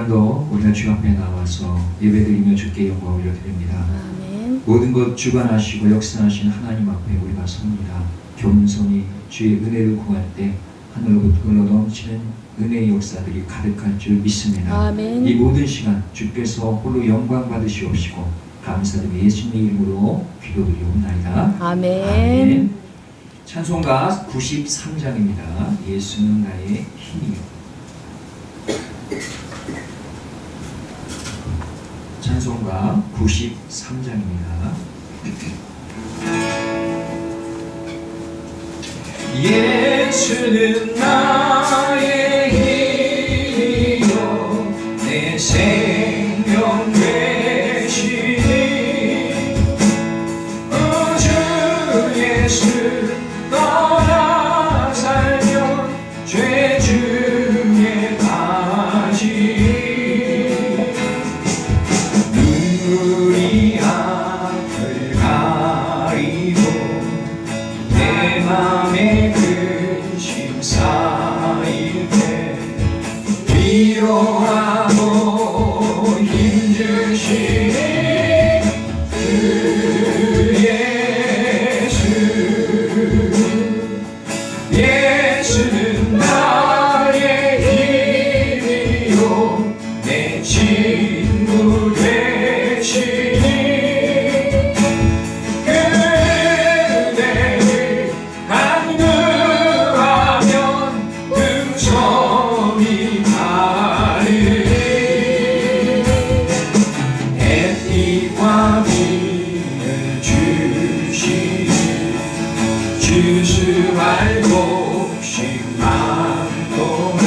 도 우리가 주 앞에 나와서 예배드리며 주께 영광 올려드립니다. 아멘. 모든 것 주관하시고 역사하신 하나님 앞에 우리가 섭니다. 겸손히 주의 은혜를 구할 때 하늘로부터 흘러넘치는 은혜의 역사들이 가득할 줄 믿습니다. 아멘. 이 모든 시간 주께서 홀로 영광 받으시옵시고 감사드리며 예수님의 이름으로 기도드리옵나이다. 아멘. 찬송가 93장입니다. 예수는 나의 힘이요. 찬송가 93장입니다. 예수는 나의 힘이요 내 생명 되시니 주 예수 떠나 살면 죄 중에 빠지니 눈물이 앞을 가리고 내 맘에 근심 쌓일 때 위로하고 힘주시니 주 예수 예수는 나의 힘이요 내 친구 되시니 그대를 간구하면 금성이 가르니 햇빛과 비를 주시니 주수할 곡식 많도다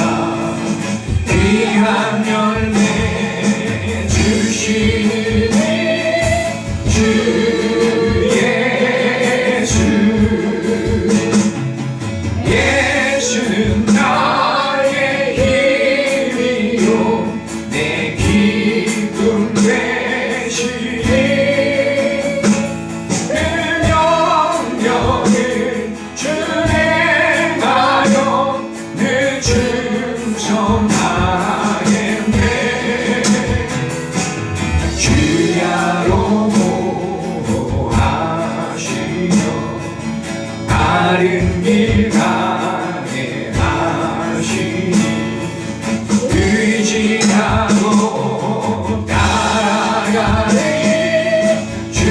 귀한 열매 주시니 주 예수 예수는 나의 힘이요 내 기쁨 되시니 그 명령을 준행하여 늘 충성하겠네 주야로 보호하시며 바른 길 가게 하시니 의지하고 따라가리 주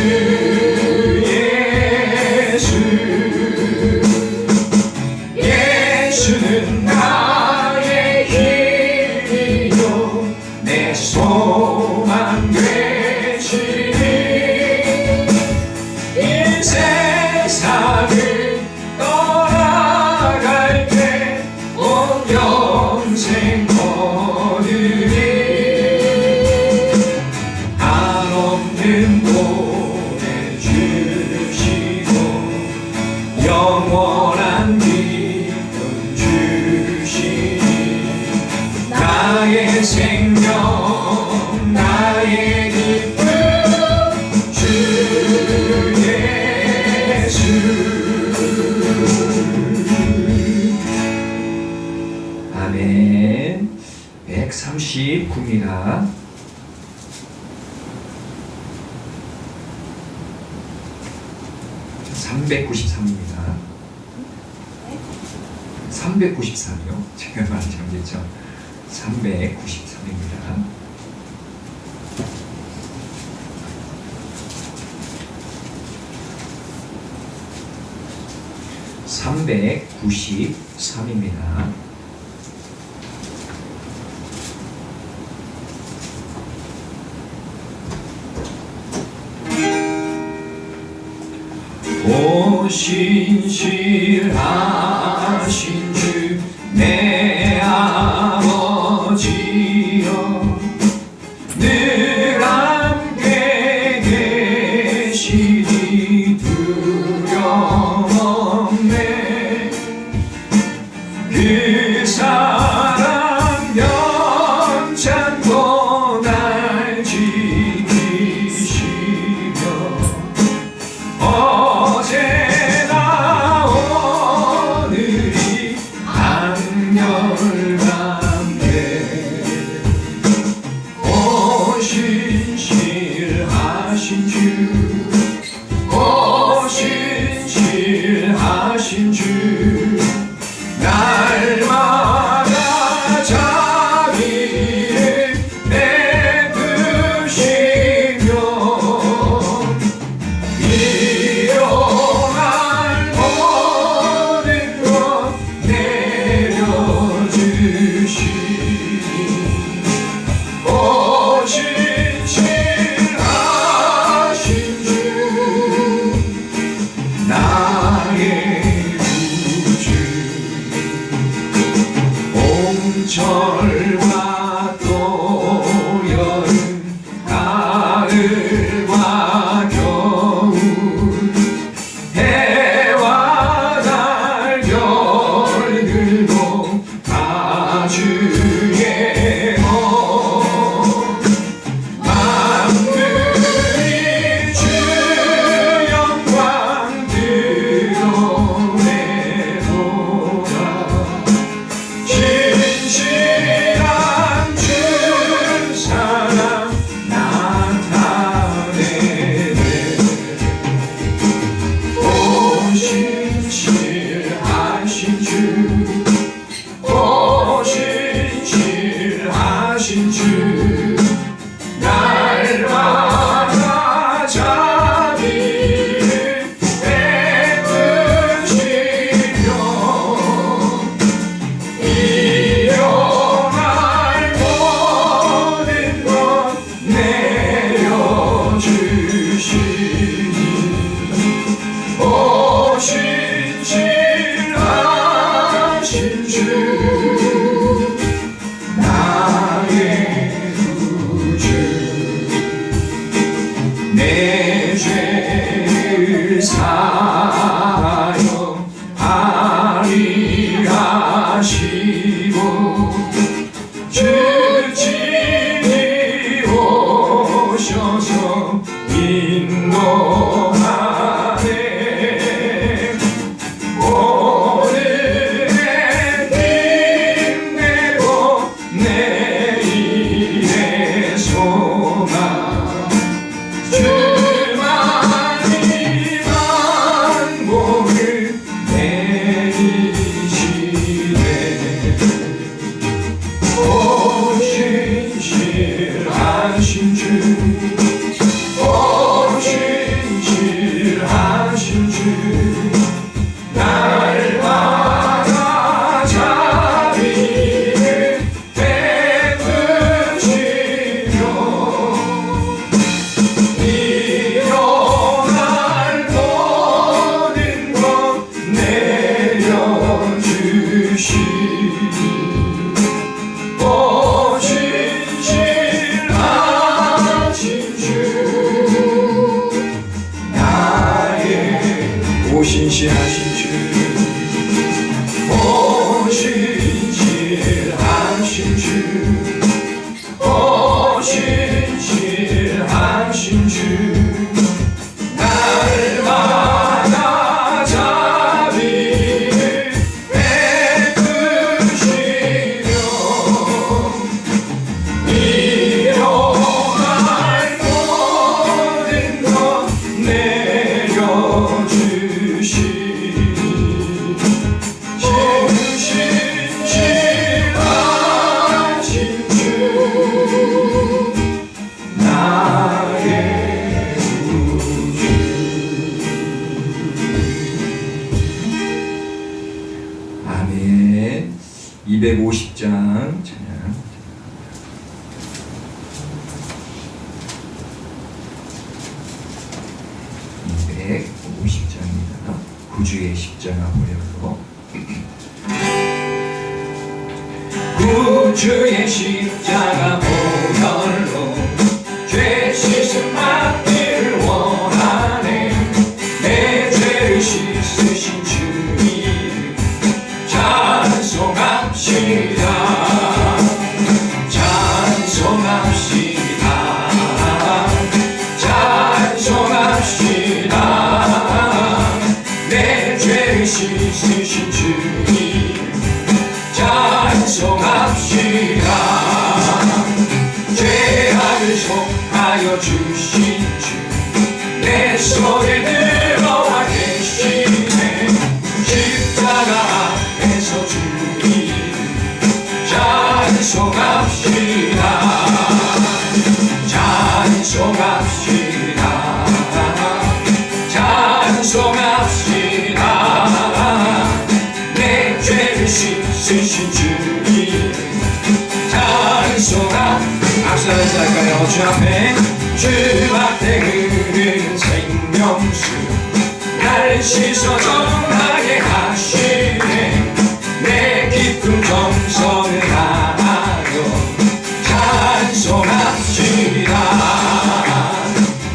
예수 예수는 나의 힘이요 내 소망 되시니 이 세상을 떠나갈 때 온 영생 거두리 한없는 보내주시고 영원한 기쁨 주시니 나의 생명 나의 기쁨 주 예수 아멘. 139입니다. (393입니다) 393이요? 제가 말이 잘못했죠. 393입니다. (393입니다) 오 신실하신 주 내 아버지여 늘 함께 계시니 두려움 없네 그 사랑 연찬고 날 지키시며 어제나 오늘이 하신 주 날마다 자비를 베푸시며 일용할 모든 것 내려주시니 오신실하신 주 나의 구주 내 죄를 사용하리 하시고 주님이 오셔서 인도하네 오늘의 힘내고 내일의 소망 주만이 만복을 내리시네 오신실하신 주 오신실하신 주 날마다 자비를 베푸시며 일용할 모든 것 내려주시니 오신실하신 주 나의 오신실하신 주 오신실하신 주 오신실하신 주 날마다 자비를 베푸시며 일용할 모든 것 내려주시니 신실하신 주 나의 구주 아멘. 250장 찬양. 250장입니다. 구주의 십자가 보려서 구주의 십자가 보혈로 죄 씻음 받기를 원하네 내 죄를 씻으신 주님 찬송합시다 찬송합시다 찬송합시다 내 죄를 씻으신 주님 찬송합시다 죄악을 속하여 주신 주 내 속에 들어와 계시네 십자가 앞에서 주님 찬송합시다 찬송합시다 찬송합시다 내 죄를 씻으신 주님 찬송합 앞서 할까요? 주 앞에 주 앞에 흐르는 생명수 날 씻어 정하게 하시네 내 깊은 정성을 다하여 찬송합시다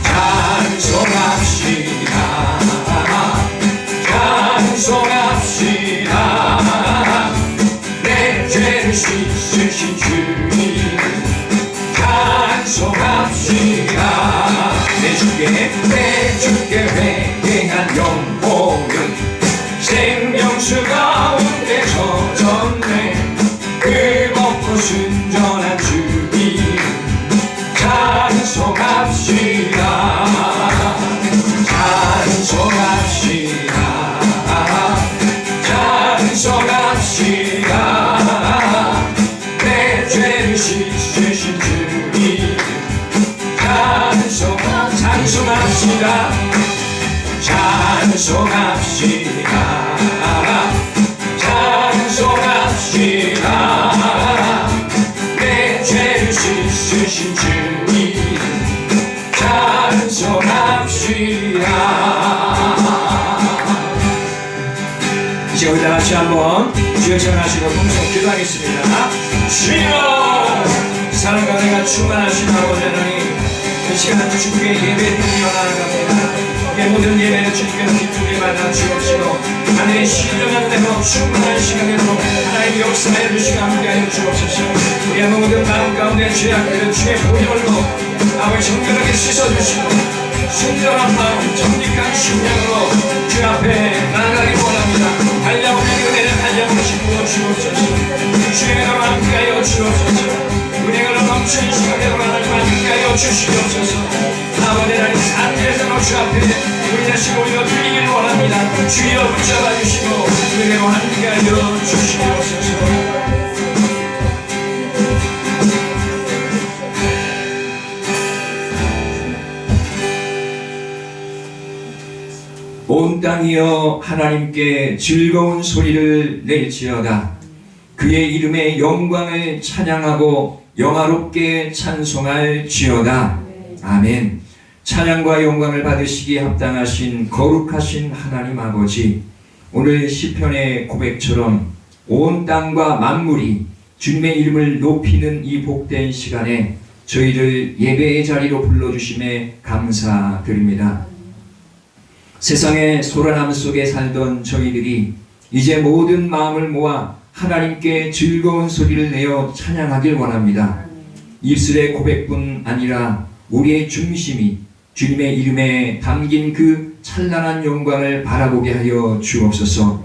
찬송합시다 찬송합시다 내 죄를 씻으신 주님 찬송합시다 내 주께 회개한 영혼은 생명수 가운데 젖었네 뜨겁고 순전한 주님 찬송합시다 찬송합시다 찬송합시다 내 죄를 씻으신 찬송합시다 찬송합시다 내 죄를 씻으신 주님 찬송합시다. 이제 우리 다같이 한번 주여 전하시고 동성 기도하겠습니다. 주여 사랑과 은혜가 충만하신 아버지 하나님 이 시간 주님의 예배를 이어나갑니다. 이 모든 예배는 주님께서 기쁘게 받아 주옵시고 하늘의 신령한 은혜로 충만한 시간으로 하나님의 역사에 주시고 함께하여 주옵소서. 우리의 모든 마음 가운데 죄악들은 주의 보혈로 아버지 정결하게 씻어주시고 순전한 마음 정직한 심령으로 주 앞에 나아가기 원합니다. 한량없는 은혜는 한량없이 부어주옵소서. 주의 은혜로 함께하여 주옵소서. 은혜가 넘치는 시간으로 하나님 함께하여 주시옵소서. 아버지 하나님 산지에서도 주 앞에 우리 다시 모여 드리길 원합니다. 주여 붙잡아 주시고 은혜로 함께하여 주시옵소서. 온 땅이여 하나님께 즐거운 소리를 낼지어다. 그의 이름의 영광을 찬양하고 영화롭게 찬송할지어다. 아멘. 찬양과 영광을 받으시기에 합당하신 거룩하신 하나님 아버지, 오늘 시편의 고백처럼 온 땅과 만물이 주님의 이름을 높이는 이 복된 시간에 저희를 예배의 자리로 불러주심에 감사드립니다. 세상의 소란함 속에 살던 저희들이 이제 모든 마음을 모아 하나님께 즐거운 소리를 내어 찬양하길 원합니다. 입술의 고백뿐 아니라 우리의 중심이 주님의 이름에 담긴 그 찬란한 영광을 바라보게 하여 주옵소서.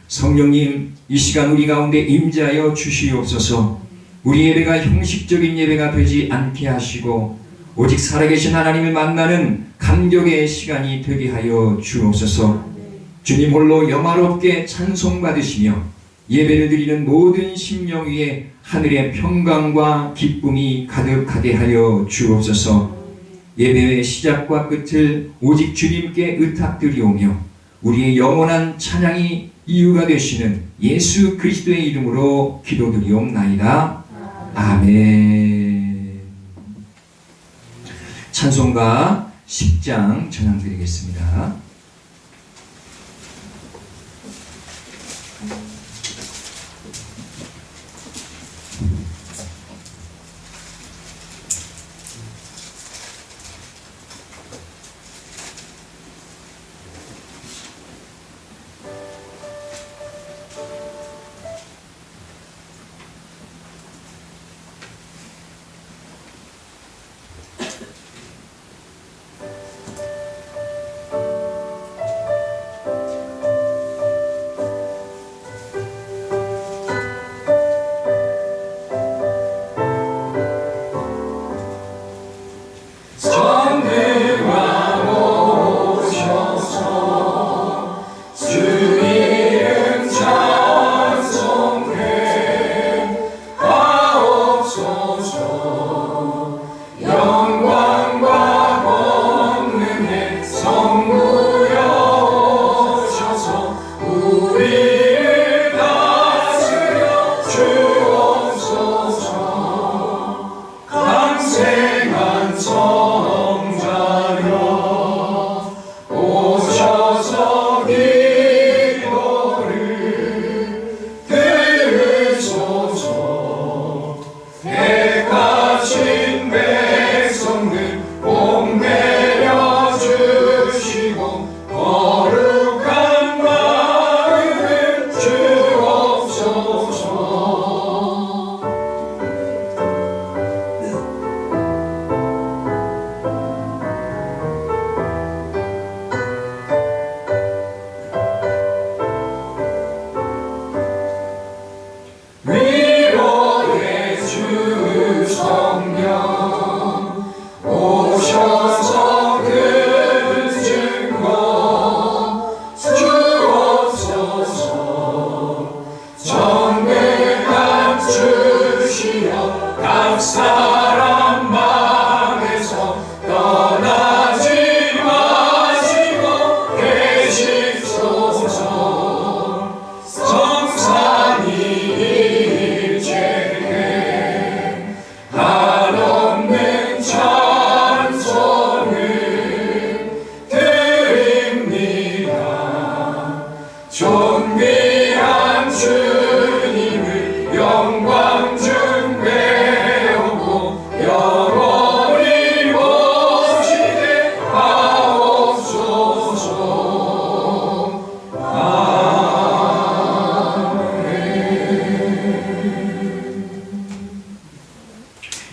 성령님, 이 시간 우리 가운데 임재하여 주시옵소서. 우리 예배가 형식적인 예배가 되지 않게 하시고 오직 살아계신 하나님을 만나는 감격의 시간이 되게 하여 주옵소서. 주님 홀로 영화롭게 찬송받으시며 예배를 드리는 모든 심령 위에 하늘의 평강과 기쁨이 가득하게 하여 주옵소서. 예배의 시작과 끝을 오직 주님께 의탁드리오며 우리의 영원한 찬양이 이유가 되시는 예수 그리스도의 이름으로 기도드리옵나이다. 아멘. 찬송가 10장 전향드리겠습니다. 사람 방에서 떠나지 마시고 계시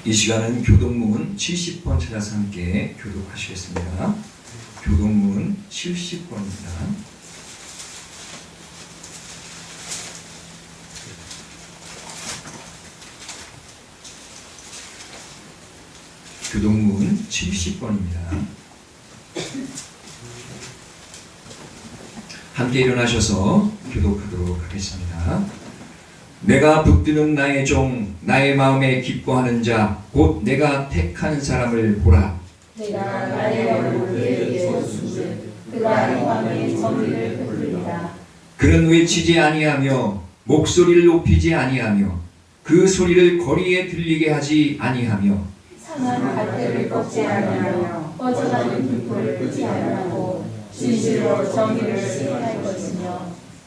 이 시간은 교동문 70번 찾아서 함께 교독하시겠습니다. 교동문 70번입니다. 교동문 70번입니다. 함께 일어나셔서 교독하도록 하겠습니다. 내가 붙드는 나의 종, 나의 마음에 기뻐하는 자, 곧 내가 택한 사람을 보라. 내가 나의 얼굴을 예수주 그가 이 밤에 정의를 베풀리라. 그는 외치지 아니하며 목소리를 높이지 아니하며 그 소리를 거리에 들리게 하지 아니하며 상한 갈대를 꺾지 아니하며 꺼져가는 불꽃을 끄지 아니하고 진실로 정의를 시행할 것이며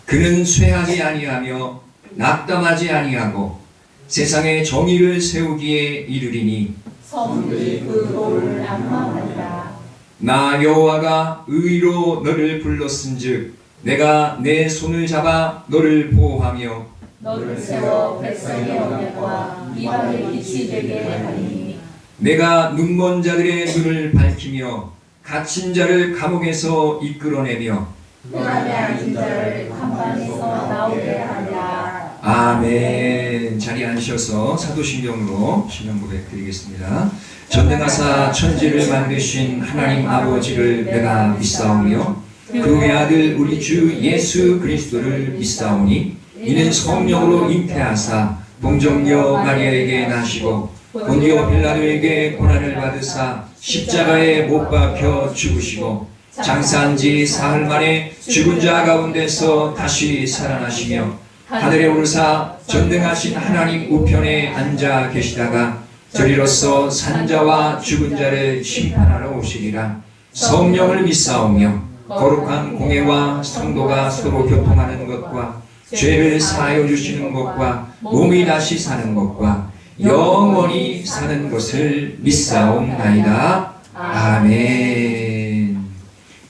그는 쇠하지 아니하며 낙담하지 아니하고 세상에 정의를 세우기에 이르리니 성들이 그 도를 앙망하리라. 나 여호와가 의로 너를 불렀은즉 내가 내 손을 잡아 너를 보호하며 너를 세워 백성의 언약과 이 밤의 빛이 되게 하리니 내가 눈먼 자들의 눈을 밝히며 갇힌 자를 감옥에서 이끌어내며 흑암에 앉은 자를 한반에서 나오게 하리라. 아멘. 자리에 앉으셔서 사도신경으로 신앙 고백 드리겠습니다. 전능하사 천지를 만드신 하나님 아버지를 내가 믿사오며 그의 아들 우리 주 예수 그리스도를 믿사오니 이는 성령으로 잉태하사 동정녀 마리아에게 나시고 본디오 빌라도에게 고난을 받으사 십자가에 못 박혀 죽으시고 장사한 지 사흘 만에 죽은 자 가운데서 다시 살아나시며 하늘에 오르사 전능하신 하나님 우편에 앉아 계시다가 저리로서 산자와 죽은 자를 심판하러 오시리라. 성령을 믿사오며 거룩한 공회와 성도가 서로 교통하는 것과 죄를 사하여 주시는 것과 몸이 다시 사는 것과 영원히 사는 것을 믿사옵나이다. 아멘.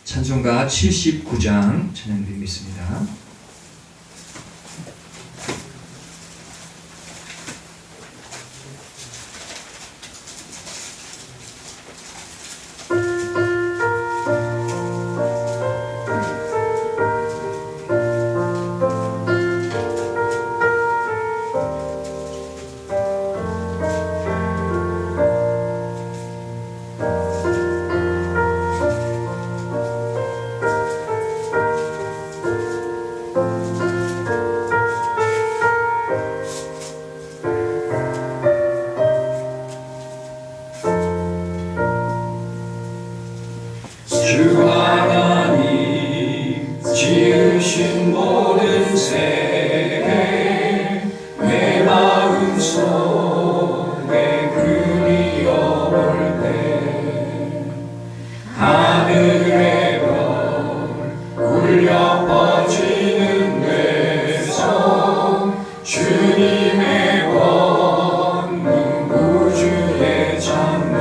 찬송가 79장 찬양드리겠습니다. 주 하나님 지으신 모든 세계 내 마음속에 그리워볼 때 하늘의 별 울려 퍼지는 데서 주님의 권능 우주에 참네.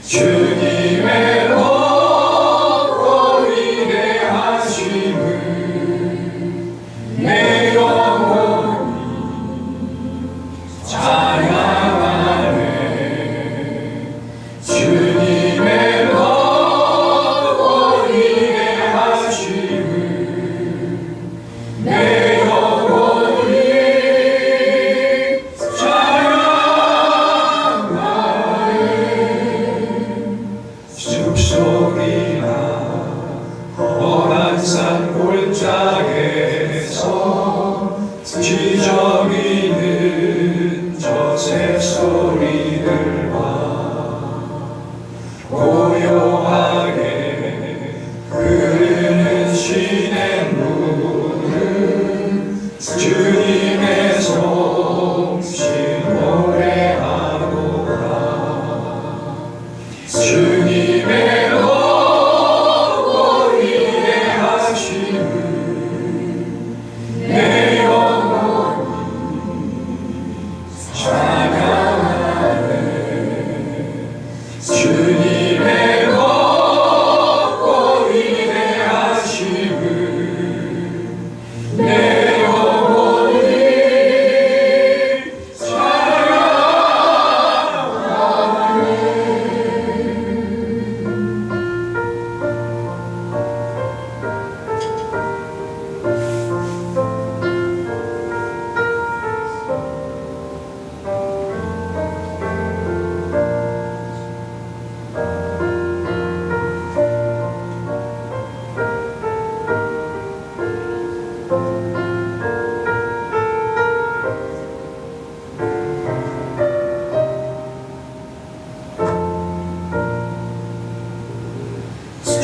주님의 높고 위대하심을 내 영혼이 찬양하네. 주님의 높고 위대하심을 내 영혼이 숲속이나 험한 산 골짜기에서 지저귀는 저 새소리들과 고요하게 흐르는 시냇물을 주님의 솜씨 노래하노라. 주님의 높고 위대하심을 내 영혼이 찬양하네.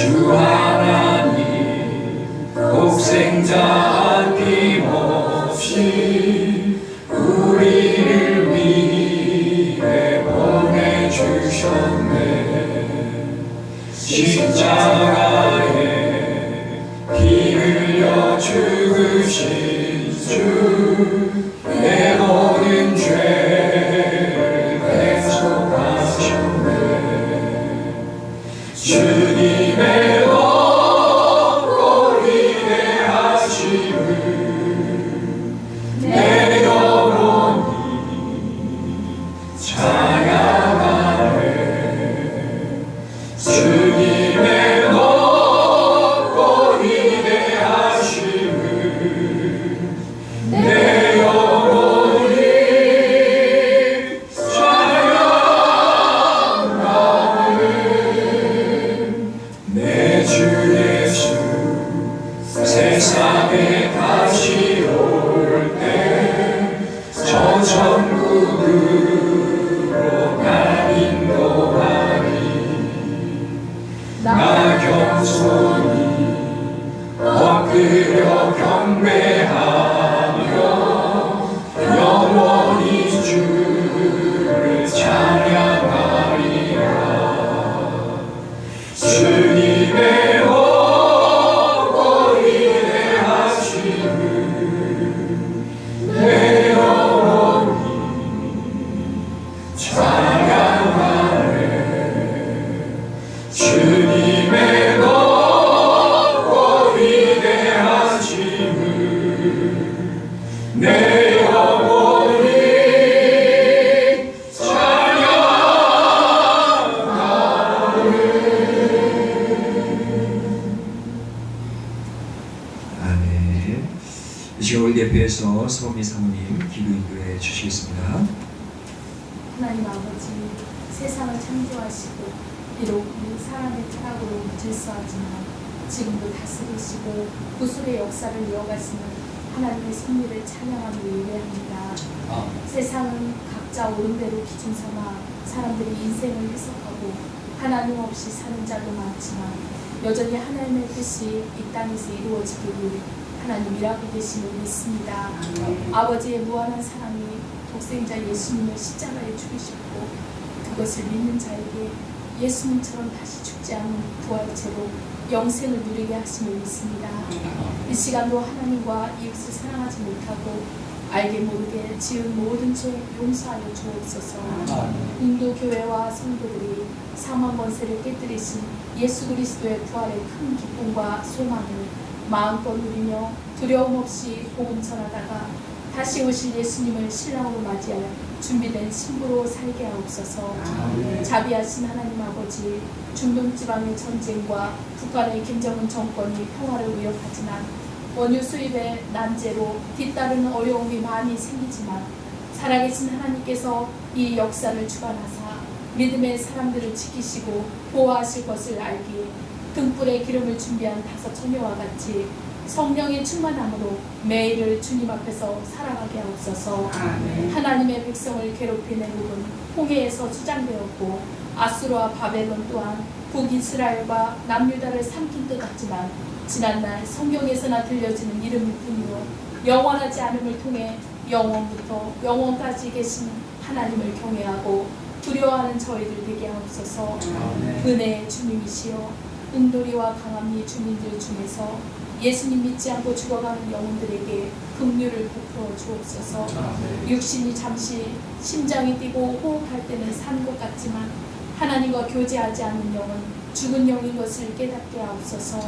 주 하나님 독생자 아낌없이 우리를 위해 보내주셨네. 십자가에 피 흘려 죽으신 주 내 모든 죄를 대속하셨네. 주님의 높고 위대하심을 내 영혼이 찬양하네. 주님의 높고 위대하심을 내 영혼이 찬양하네. 내 주 예수 세상에 다시 올 때 저 천국으로 날 인도하리. 나 겸손히 엎드려 경배하며 영원히 주를 찬양하리라. 주님의 높고 위대하심을 내 영혼이 찬양하네. 주님의 높고 위대하심을 내 영혼이 아멘. 이 시간 우리 대표해서 서미 사모님 기도 인도해 주시겠습니다. 하나님 아버지, 세상을 창조하시고 비록 이 사람의 타락으로 질서하지만 지금도 다스리시고 구술의 역사를 이어가시는 하나님의 섭리를 찬양하며 예배합니다. 세상은 각자 오른대로 기준 삼아 사람들이 인생을 해석하고 하나님 없이 사는 자도 많지만 여전히 하나님의 뜻이 이 땅에서 이루어지기를 하나님 일하고 계심을 믿습니다. 아버지의 무한한 사랑이 독생자 예수님을 십자가에 죽이셨고 그것을 믿는 자에게 예수님처럼 다시 죽지 않는 부활체로 영생을 누리게 하심을 믿습니다. 이 시간도 하나님과 이웃을 사랑하지 못하고 알게 모르게 지은 모든 죄 용서하여 주옵소서. 인도교회와 성도들이 사망 권세를 깨뜨리신 예수 그리스도의 부활의 큰 기쁨과 소망을 마음껏 누리며 두려움 없이 복음 전하다가 다시 오실 예수님을 신랑으로 맞이할 준비된 신부로 살게 하옵소서. 자비하신 하나님 아버지, 중동 지방의 전쟁과 북한의 김정은 정권이 평화를 위협하지만 원유 수입의 난제로 뒤따르는 어려움이 많이 생기지만 살아계신 하나님께서 이 역사를 주관하사 믿음의 사람들을 지키시고 보호하실 것을 알기에 등불에 기름을 준비한 5 처녀와 같이 성령의 충만함으로 매일을 주님 앞에서 살아가게 하옵소서. 하나님의 백성을 괴롭힌 애국은 홍해에서 수장되었고 아수르와 바벨론 또한 북이스라엘과 남유다를 삼킨 듯 같지만 지난날 성경에서나 들려지는 이름일 뿐이요 영원하지 않음을 통해 영원부터 영원까지 계신 하나님을 경외하고 두려워하는 저희들 되게 하옵소서. 은혜의 주님이시여 은돌이와 강함이 주민들 중에서 예수님 믿지 않고 죽어가는 영혼들에게 긍휼을 베풀어 주옵소서. 육신이 잠시 심장이 뛰고 호흡할 때는 사는 것 같지만 하나님과 교제하지 않는 영은 죽은 영인 것을 깨닫게 하옵소서.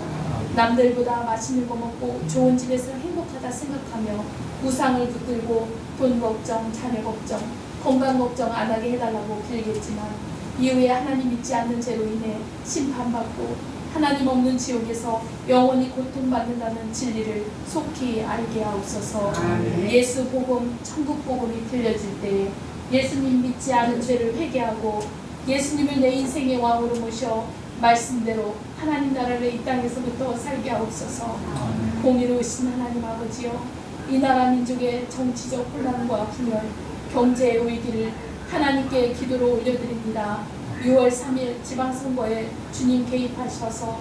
남들보다 맛있는 거 먹고 좋은 집에서 행복하다 생각하며 우상을 붙들고 돈 걱정, 자녀 걱정, 건강 걱정 안 하게 해달라고 빌겠지만 이후에 하나님 믿지 않는 죄로 인해 심판받고 하나님 없는 지옥에서 영원히 고통받는다는 진리를 속히 알게 하옵소서. 예수 복음, 천국 복음이 들려질 때에 예수님 믿지 않은 죄를 회개하고 예수님을 내 인생의 왕으로 모셔 말씀대로 하나님 나라를 이 땅에서부터 살게 하옵소서. 공의로우신 하나님 아버지여, 이 나라 민족의 정치적 혼란과 분열, 경제의 위기를 하나님께 기도로 올려드립니다. 6월 3일 지방선거에 주님 개입하셔서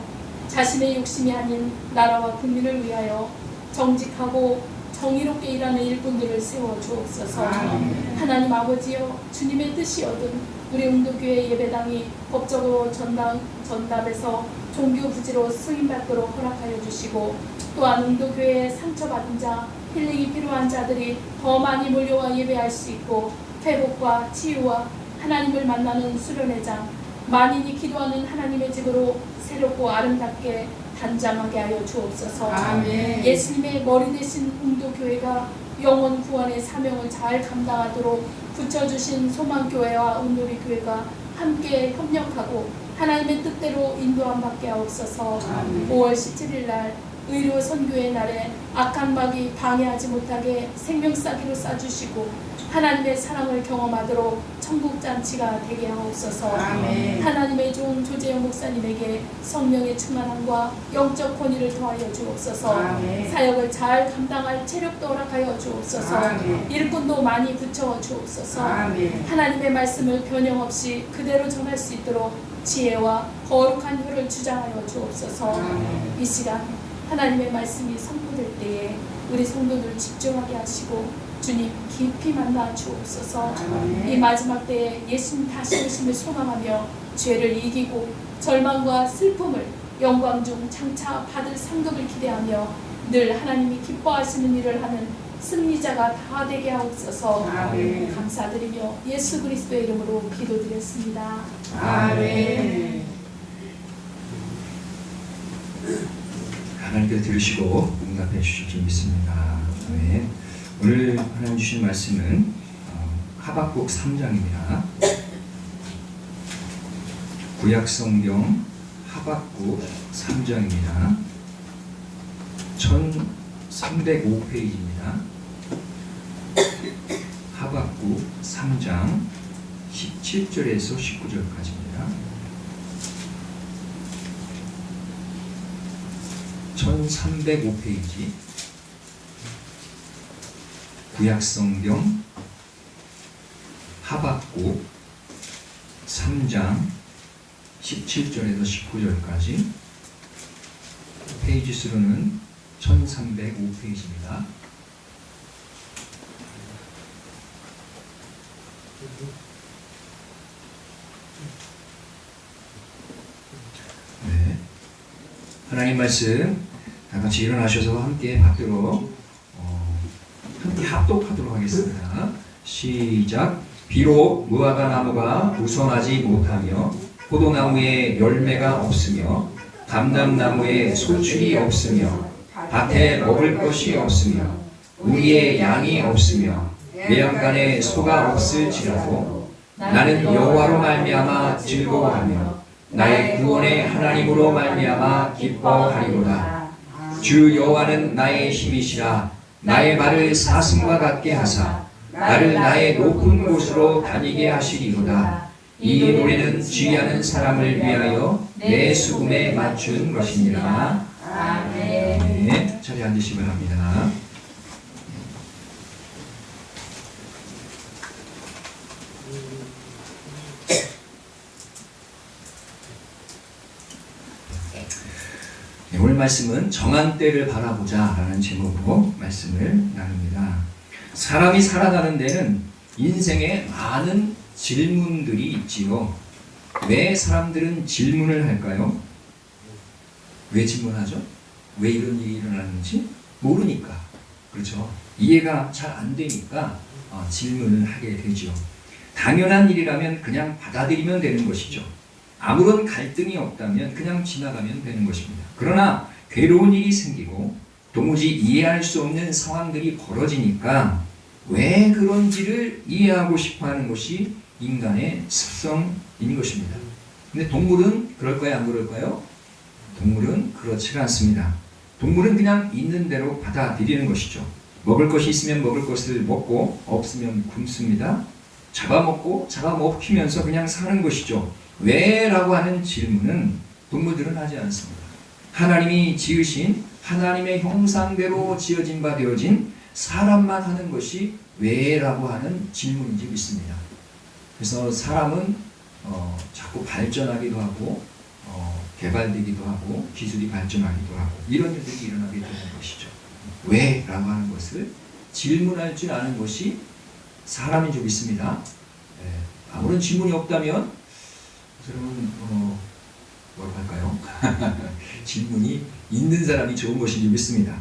자신의 욕심이 아닌 나라와 국민을 위하여 정직하고 정의롭게 일하는 일꾼들을 세워 주옵소서. 하나님 아버지여, 주님의 뜻이거든 우리 운동교회 예배당이 법적으로 전답에서 종교 부지로 승인받도록 허락하여 주시고, 또한 운동교회에 상처받은 자, 힐링이 필요한 자들이 더 많이 몰려와 예배할 수 있고, 회복과 치유와 하나님을 만나는 수련의 장, 만인이 기도하는 하나님의 집으로 새롭고 아름답게 단장하게 하여 주옵소서. 아멘. 예수님의 머리 대신 운동교회가 영혼 구원의 사명을 잘 감당하도록 붙여주신 소망교회와 운놀이교회가 함께 협력하고 하나님의 뜻대로 인도함 받게 하옵소서. 5월 17일 날 의료 선교의 날에 악한 마귀 방해하지 못하게 생명싸기로 싸주시고 하나님의 사랑을 경험하도록 천국잔치가 되게 하옵소서. 아멘. 하나님의 종 조재영 목사님에게 성령의 충만함과 영적 권위를 더하여 주옵소서. 아멘. 사역을 잘 감당할 체력도 허락하여 주옵소서. 아멘. 일꾼도 많이 붙여 주옵소서. 아멘. 하나님의 말씀을 변형 없이 그대로 전할 수 있도록 지혜와 거룩한 혀를 주장하여 주옵소서. 아멘. 이 시간 하나님의 말씀이 선포될 때에 우리 성도들 집중하게 하시고 주님 깊이 만나 주옵소서. 이 마지막 때에 예수님 다시 오심을 소망하며 죄를 이기고 절망과 슬픔을 영광 중 장차 받을 상급을 기대하며 늘 하나님이 기뻐하시는 일을 하는 승리자가 다 되게 하옵소서. 아멘. 감사드리며 예수 그리스도의 이름으로 기도드렸습니다. 아멘. 하나님께서 들으시고 응답해 주실 줄 믿습니다. 아멘. 오늘 하나님 주신 말씀은 하박국 3장입니다. 구약성경 하박국 3장입니다. 1305페이지입니다. 하박국 3장 17절에서 19절까지입니다. 1305페이지 구약성경 하박국 3장 17절에서 19절까지 페이지 수로는 1305페이지입니다. 네. 하나님 말씀 다 같이 일어나셔서 함께 받도록 함께 합독하도록 하겠습니다. 시작. 비록 무화과 나무가 우선하지 못하며 포도나무에 열매가 없으며 감람나무에 소출이 없으며 밭에 먹을 것이 없으며 우리의 양이 없으며 매양간에 소가 없을지라도 나는 여호와로 말미암아 즐거워하며 나의 구원의 하나님으로 말미암아 기뻐하리로다. 주 여호와는 나의 힘이시라. 나의 발을 사슴과 같게 하사 나를 나의 높은 곳으로 다니게 하시리로다. 이 노래는 주의하는 사람을 위하여 내 수금에 맞춘 것이니라. 아멘. 네, 자리에 앉으시기 바랍니다. 네, 오늘 말씀은 정한 때를 바라보자 라는 제목으로 말씀을 나눕니다. 사람이 살아가는 데는 인생에 많은 질문들이 있지요. 왜 사람들은 질문을 할까요? 왜 질문하죠? 왜 이런 일이 일어나는지 모르니까. 그렇죠? 이해가 잘 안 되니까 질문을 하게 되죠. 당연한 일이라면 그냥 받아들이면 되는 것이죠. 아무런 갈등이 없다면 그냥 지나가면 되는 것입니다. 그러나 괴로운 일이 생기고 도무지 이해할 수 없는 상황들이 벌어지니까 왜 그런지를 이해하고 싶어하는 것이 인간의 습성인 것입니다. 근데 동물은 그럴까요? 안 그럴까요? 동물은 그렇지가 않습니다. 동물은 그냥 있는 대로 받아들이는 것이죠. 먹을 것이 있으면 먹을 것을 먹고 없으면 굶습니다. 잡아먹고 잡아먹히면서 그냥 사는 것이죠. 왜? 라고 하는 질문은 동물들은 하지 않습니다. 하나님이 지으신 하나님의 형상대로 지어진 바 되어진 사람만 하는 것이 왜? 라고 하는 질문인지 믿습니다. 그래서 사람은 자꾸 발전하기도 하고 개발되기도 하고 기술이 발전하기도 하고 이런 일들이 일어나게 되는 것이죠. 왜? 라고 하는 것을 질문할 줄 아는 것이 사람인 줄 믿습니다. 아무런 질문이 없다면 여러분 뭐라고 할까요? 질문이 있는 사람이 좋은 것인 줄 믿습니다.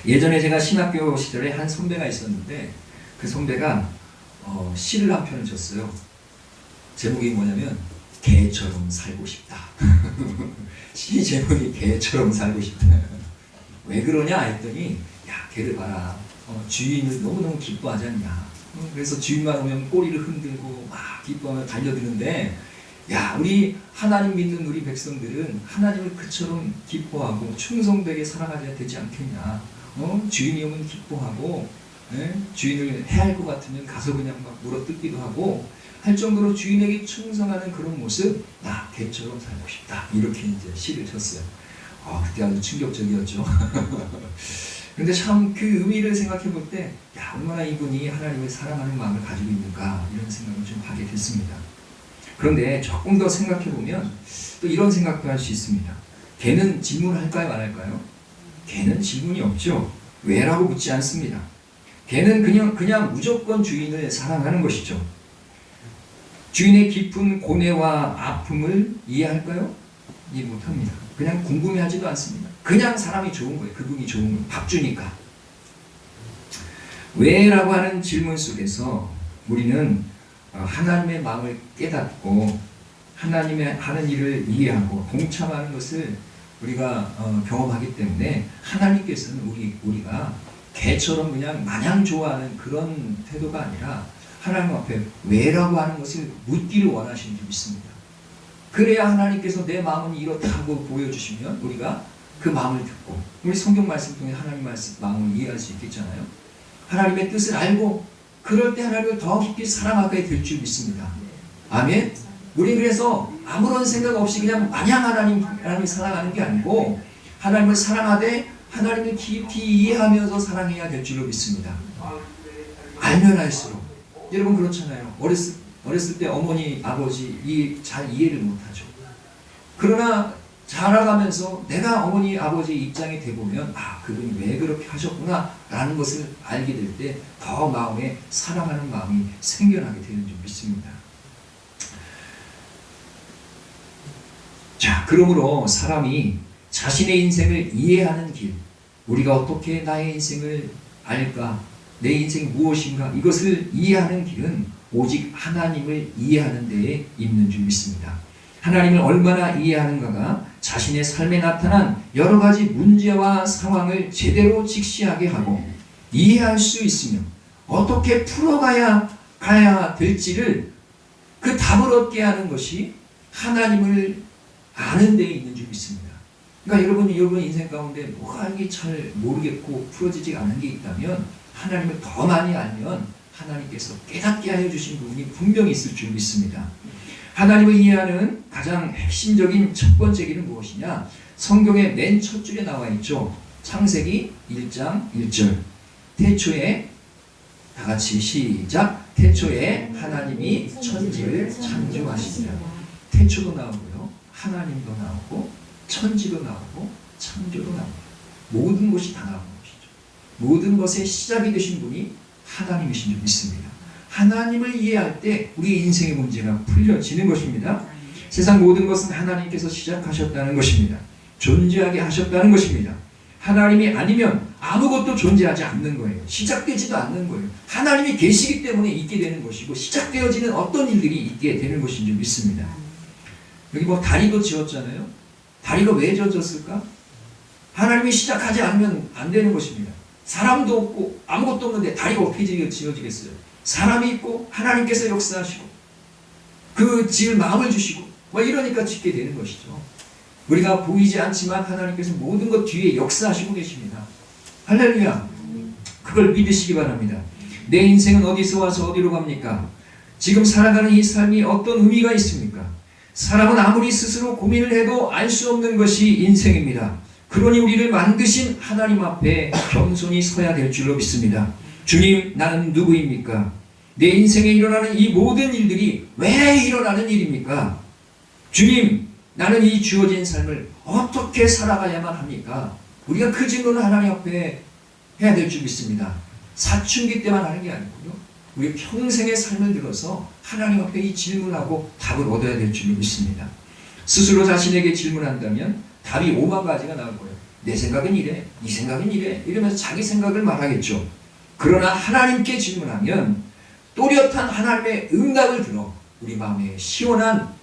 예전에 제가 신학교 시절에 한 선배가 있었는데 그 선배가 시를 한 편을 줬어요. 제목이 뭐냐면 개처럼 살고 싶다. 시 제목이 개처럼 살고 싶다. 왜 그러냐 했더니 야 개를 봐라. 주인을 너무너무 기뻐하지 않냐. 그래서 주인만 오면 꼬리를 흔들고 막 기뻐하며 달려드는데 야 우리 하나님 믿는 우리 백성들은 하나님을 그처럼 기뻐하고 충성되게 살아가야 되지 않겠냐. 주인이 오면 기뻐하고 주인을 해할 것 같으면 가서 그냥 막 물어뜯기도 하고 할 정도로 주인에게 충성하는 그런 모습 나 개처럼 살고 싶다. 이렇게 이제 시를 쳤어요. 그때 아주 충격적이었죠. 근데 참 그 의미를 생각해 볼 때 야 얼마나 이분이 하나님을 사랑하는 마음을 가지고 있는가 이런 생각을 좀 하게 됐습니다. 그런데 조금 더 생각해 보면 또 이런 생각도 할 수 있습니다. 개는 질문할까요 안 할까요? 개는 질문이 없죠. 왜라고 묻지 않습니다. 개는 그냥 무조건 주인을 사랑하는 것이죠. 주인의 깊은 고뇌와 아픔을 이해할까요? 이해 못합니다. 그냥 궁금해하지도 않습니다. 그냥 사람이 좋은 거예요. 그분이 좋은 거예요. 밥 주니까. 왜라고 하는 질문 속에서 우리는 하나님의 마음을 깨닫고 하나님의 하는 일을 이해하고 동참하는 것을 우리가 경험하기 때문에 하나님께서는 우리가 개처럼 그냥 마냥 좋아하는 그런 태도가 아니라 하나님 앞에 왜라고 하는 것을 묻기를 원하시는 줄 믿습니다. 그래야 하나님께서 내 마음은 이렇다고 보여주시면 우리가 그 마음을 듣고 우리 성경 말씀 통해 하나님 마음을 이해할 수 있겠잖아요. 하나님의 뜻을 알고 그럴 때 하나님을 더 깊이 사랑하게 될 줄 믿습니다. 아멘. 우리 그래서 아무런 생각 없이 그냥 마냥 하나님 사랑하는 게 아니고 하나님을 사랑하되 하나님을 깊이 이해하면서 사랑해야 될 줄로 믿습니다. 알면 알수록 여러분 그렇잖아요. 어렸을 때 어머니 아버지 잘 이해를 못하죠. 그러나 자라가면서 내가 어머니 아버지 입장에 대보면 그분이 왜 그렇게 하셨구나 라는 것을 알게 될 때 더 마음에 사랑하는 마음이 생겨나게 되는 줄 믿습니다. 자, 그러므로 사람이 자신의 인생을 이해하는 길, 우리가 어떻게 나의 인생을 알까, 내 인생이 무엇인가 이것을 이해하는 길은 오직 하나님을 이해하는 데에 있는 줄 믿습니다. 하나님을 얼마나 이해하는가가 자신의 삶에 나타난 여러 가지 문제와 상황을 제대로 직시하게 하고 이해할 수 있으며 어떻게 풀어가야 될지를 그 답을 얻게 하는 것이 하나님을 아는 데에 있는 줄 믿습니다. 그러니까 여러분 인생 가운데 뭐가 이게 잘 모르겠고 풀어지지 않은 게 있다면 하나님을 더 많이 알면 하나님께서 깨닫게 하여 주신 부분이 분명히 있을 줄 믿습니다. 하나님을 이해하는 가장 핵심적인 첫 번째 길은 무엇이냐? 성경의 맨 첫 줄에 나와 있죠. 창세기 1장 1절. 태초에 다 같이 시작. 태초에 하나님이 천지를 창조하시니라. 태초도 나오고요. 하나님도 나오고 천지도 나오고 창조도 나오고 모든 것이 다 나오는 것이죠. 모든 것의 시작이 되신 분이 하나님이신 줄 믿습니다. 하나님을 이해할 때 우리 인생의 문제가 풀려지는 것입니다. 세상 모든 것은 하나님께서 시작하셨다는 것입니다. 존재하게 하셨다는 것입니다. 하나님이 아니면 아무것도 존재하지 않는 거예요. 시작되지도 않는 거예요. 하나님이 계시기 때문에 있게 되는 것이고 시작되어지는 어떤 일들이 있게 되는 것인 줄 믿습니다. 여기 다리도 지었잖아요. 다리가 왜 지어졌을까? 하나님이 시작하지 않으면 안 되는 것입니다. 사람도 없고 아무것도 없는데 다리가 어떻게 지어지겠어요? 사람이 있고 하나님께서 역사하시고 그 지을 마음을 주시고 이러니까 짓게 되는 것이죠. 우리가 보이지 않지만 하나님께서 모든 것 뒤에 역사하시고 계십니다. 할렐루야. 그걸 믿으시기 바랍니다. 내 인생은 어디서 와서 어디로 갑니까? 지금 살아가는 이 삶이 어떤 의미가 있습니까? 사람은 아무리 스스로 고민을 해도 알 수 없는 것이 인생입니다. 그러니 우리를 만드신 하나님 앞에 겸손히 서야 될 줄로 믿습니다. 주님, 나는 누구입니까? 내 인생에 일어나는 이 모든 일들이 왜 일어나는 일입니까? 주님, 나는 이 주어진 삶을 어떻게 살아가야만 합니까? 우리가 그 질문을 하나님 앞에 해야 될 줄 믿습니다. 사춘기 때만 하는 게 아니고요. 우리 평생의 삶을 들어서 하나님 앞에 이 질문하고 답을 얻어야 될 줄 믿습니다. 스스로 자신에게 질문한다면 답이 5만 가지가 나올 거예요. 내 생각은 이래, 네 생각은 이래, 이러면서 자기 생각을 말하겠죠. 그러나 하나님께 질문하면 또렷한 하나님의 응답을 들어 우리 마음에 시원한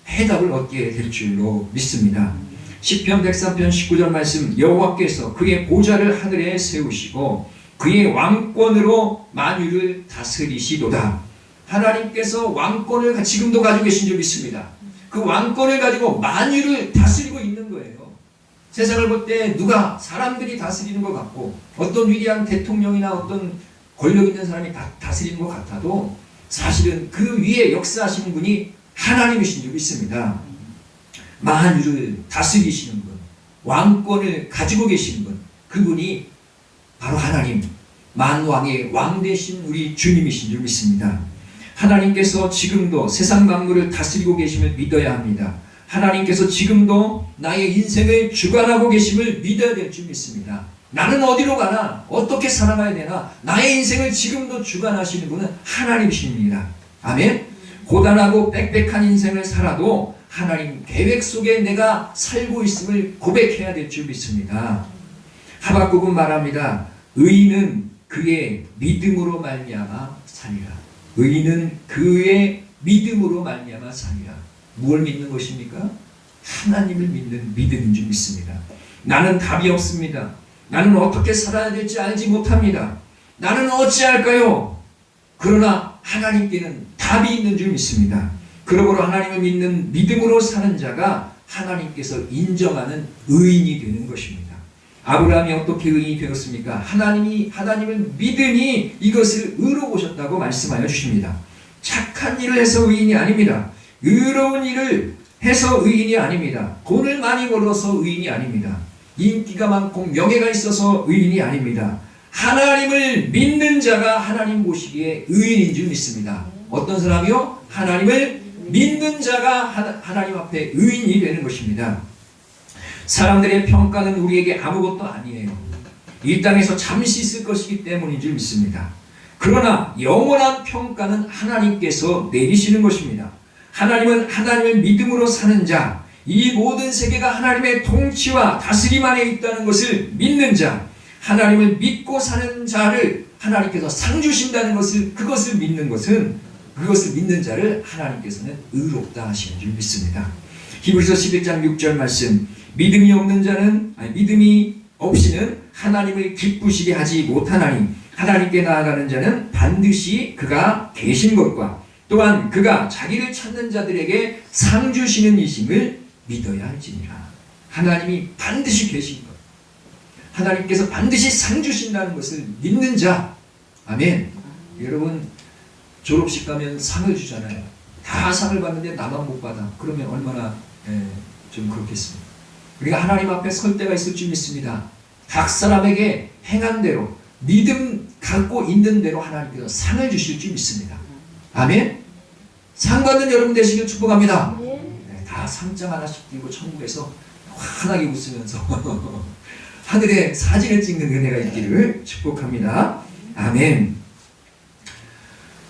해답을 얻게 될 줄로 믿습니다. 시편 103편 19절 말씀, 여호와께서 그의 보좌를 하늘에 세우시고 그의 왕권으로 만유를 다스리시도다. 하나님께서 왕권을 지금도 가지고 계신 줄 믿습니다. 그 왕권을 가지고 만유를 다스리고 있는 거예요. 세상을 볼 때 누가 사람들이 다스리는 것 같고 어떤 위대한 대통령이나 어떤 권력 있는 사람이 다스리는 것 같아도 사실은 그 위에 역사하시는 분이 하나님이신 줄 믿습니다. 만유를 다스리시는 분, 왕권을 가지고 계시는 분, 그분이 바로 하나님, 만왕의 왕 되신 우리 주님이신 줄 믿습니다. 하나님께서 지금도 세상 만물을 다스리고 계심을 믿어야 합니다. 하나님께서 지금도 나의 인생을 주관하고 계심을 믿어야 될 줄 믿습니다. 나는 어디로 가나 어떻게 살아가야 되나 나의 인생을 지금도 주관하시는 분은 하나님이십니다. 아멘. 고단하고 빽빽한 인생을 살아도 하나님 계획 속에 내가 살고 있음을 고백해야 될 줄 믿습니다. 하박국은 말합니다. 의인은 그의 믿음으로 말미암아 살리라. 의인은 그의 믿음으로 말미암아 살리라. 무엇을 믿는 것입니까? 하나님을 믿는 믿음인 줄 믿습니다. 나는 답이 없습니다. 나는 어떻게 살아야 될지 알지 못합니다. 나는 어찌할까요? 그러나 하나님께는 답이 있는 줄 믿습니다. 그러므로 하나님을 믿는 믿음으로 사는 자가 하나님께서 인정하는 의인이 되는 것입니다. 아브라함이 어떻게 의인이 되었습니까? 하나님을 믿으니 이것을 의로 보셨다고 말씀하여 주십니다. 착한 일을 해서 의인이 아닙니다. 의로운 일을 해서 의인이 아닙니다. 돈을 많이 벌어서 의인이 아닙니다. 인기가 많고 명예가 있어서 의인이 아닙니다. 하나님을 믿는 자가 하나님 보시기에 의인인 줄 믿습니다. 어떤 사람이요? 하나님을 믿는 자가 하나님 앞에 의인이 되는 것입니다. 사람들의 평가는 우리에게 아무것도 아니에요. 이 땅에서 잠시 있을 것이기 때문인 줄 믿습니다. 그러나 영원한 평가는 하나님께서 내리시는 것입니다. 하나님은 하나님을 믿음으로 사는 자, 이 모든 세계가 하나님의 통치와 다스림 안에 있다는 것을 믿는 자, 하나님을 믿고 사는 자를 하나님께서 상 주신다는 것을, 그것을 믿는 자를 하나님께서는 의롭다 하시는 줄 믿습니다. 히브리서 11장 6절 말씀, 믿음이 없이는 하나님을 기쁘시게 하지 못하나니 하나님께 나아가는 자는 반드시 그가 계신 것과 또한 그가 자기를 찾는 자들에게 상 주시는 이심을 믿어야 할지니라. 하나님이 반드시 계신 것, 하나님께서 반드시 상 주신다는 것을 믿는 자. 아멘. 여러분 졸업식 가면 상을 주잖아요. 다 상을 받는데 나만 못 받아. 그러면 얼마나 좀 그렇겠습니까? 우리가 하나님 앞에 설 때가 있을 줄 믿습니다. 각 사람에게 행한 대로, 믿음 갖고 있는 대로 하나님께서 상을 주실 줄 믿습니다. 아멘. 상 받는 여러분 되시길 축복합니다. 네, 다 상장 하나씩 들고 천국에서 환하게 웃으면서 하늘에 사진을 찍는 은혜가 있기를 축복합니다. 아멘.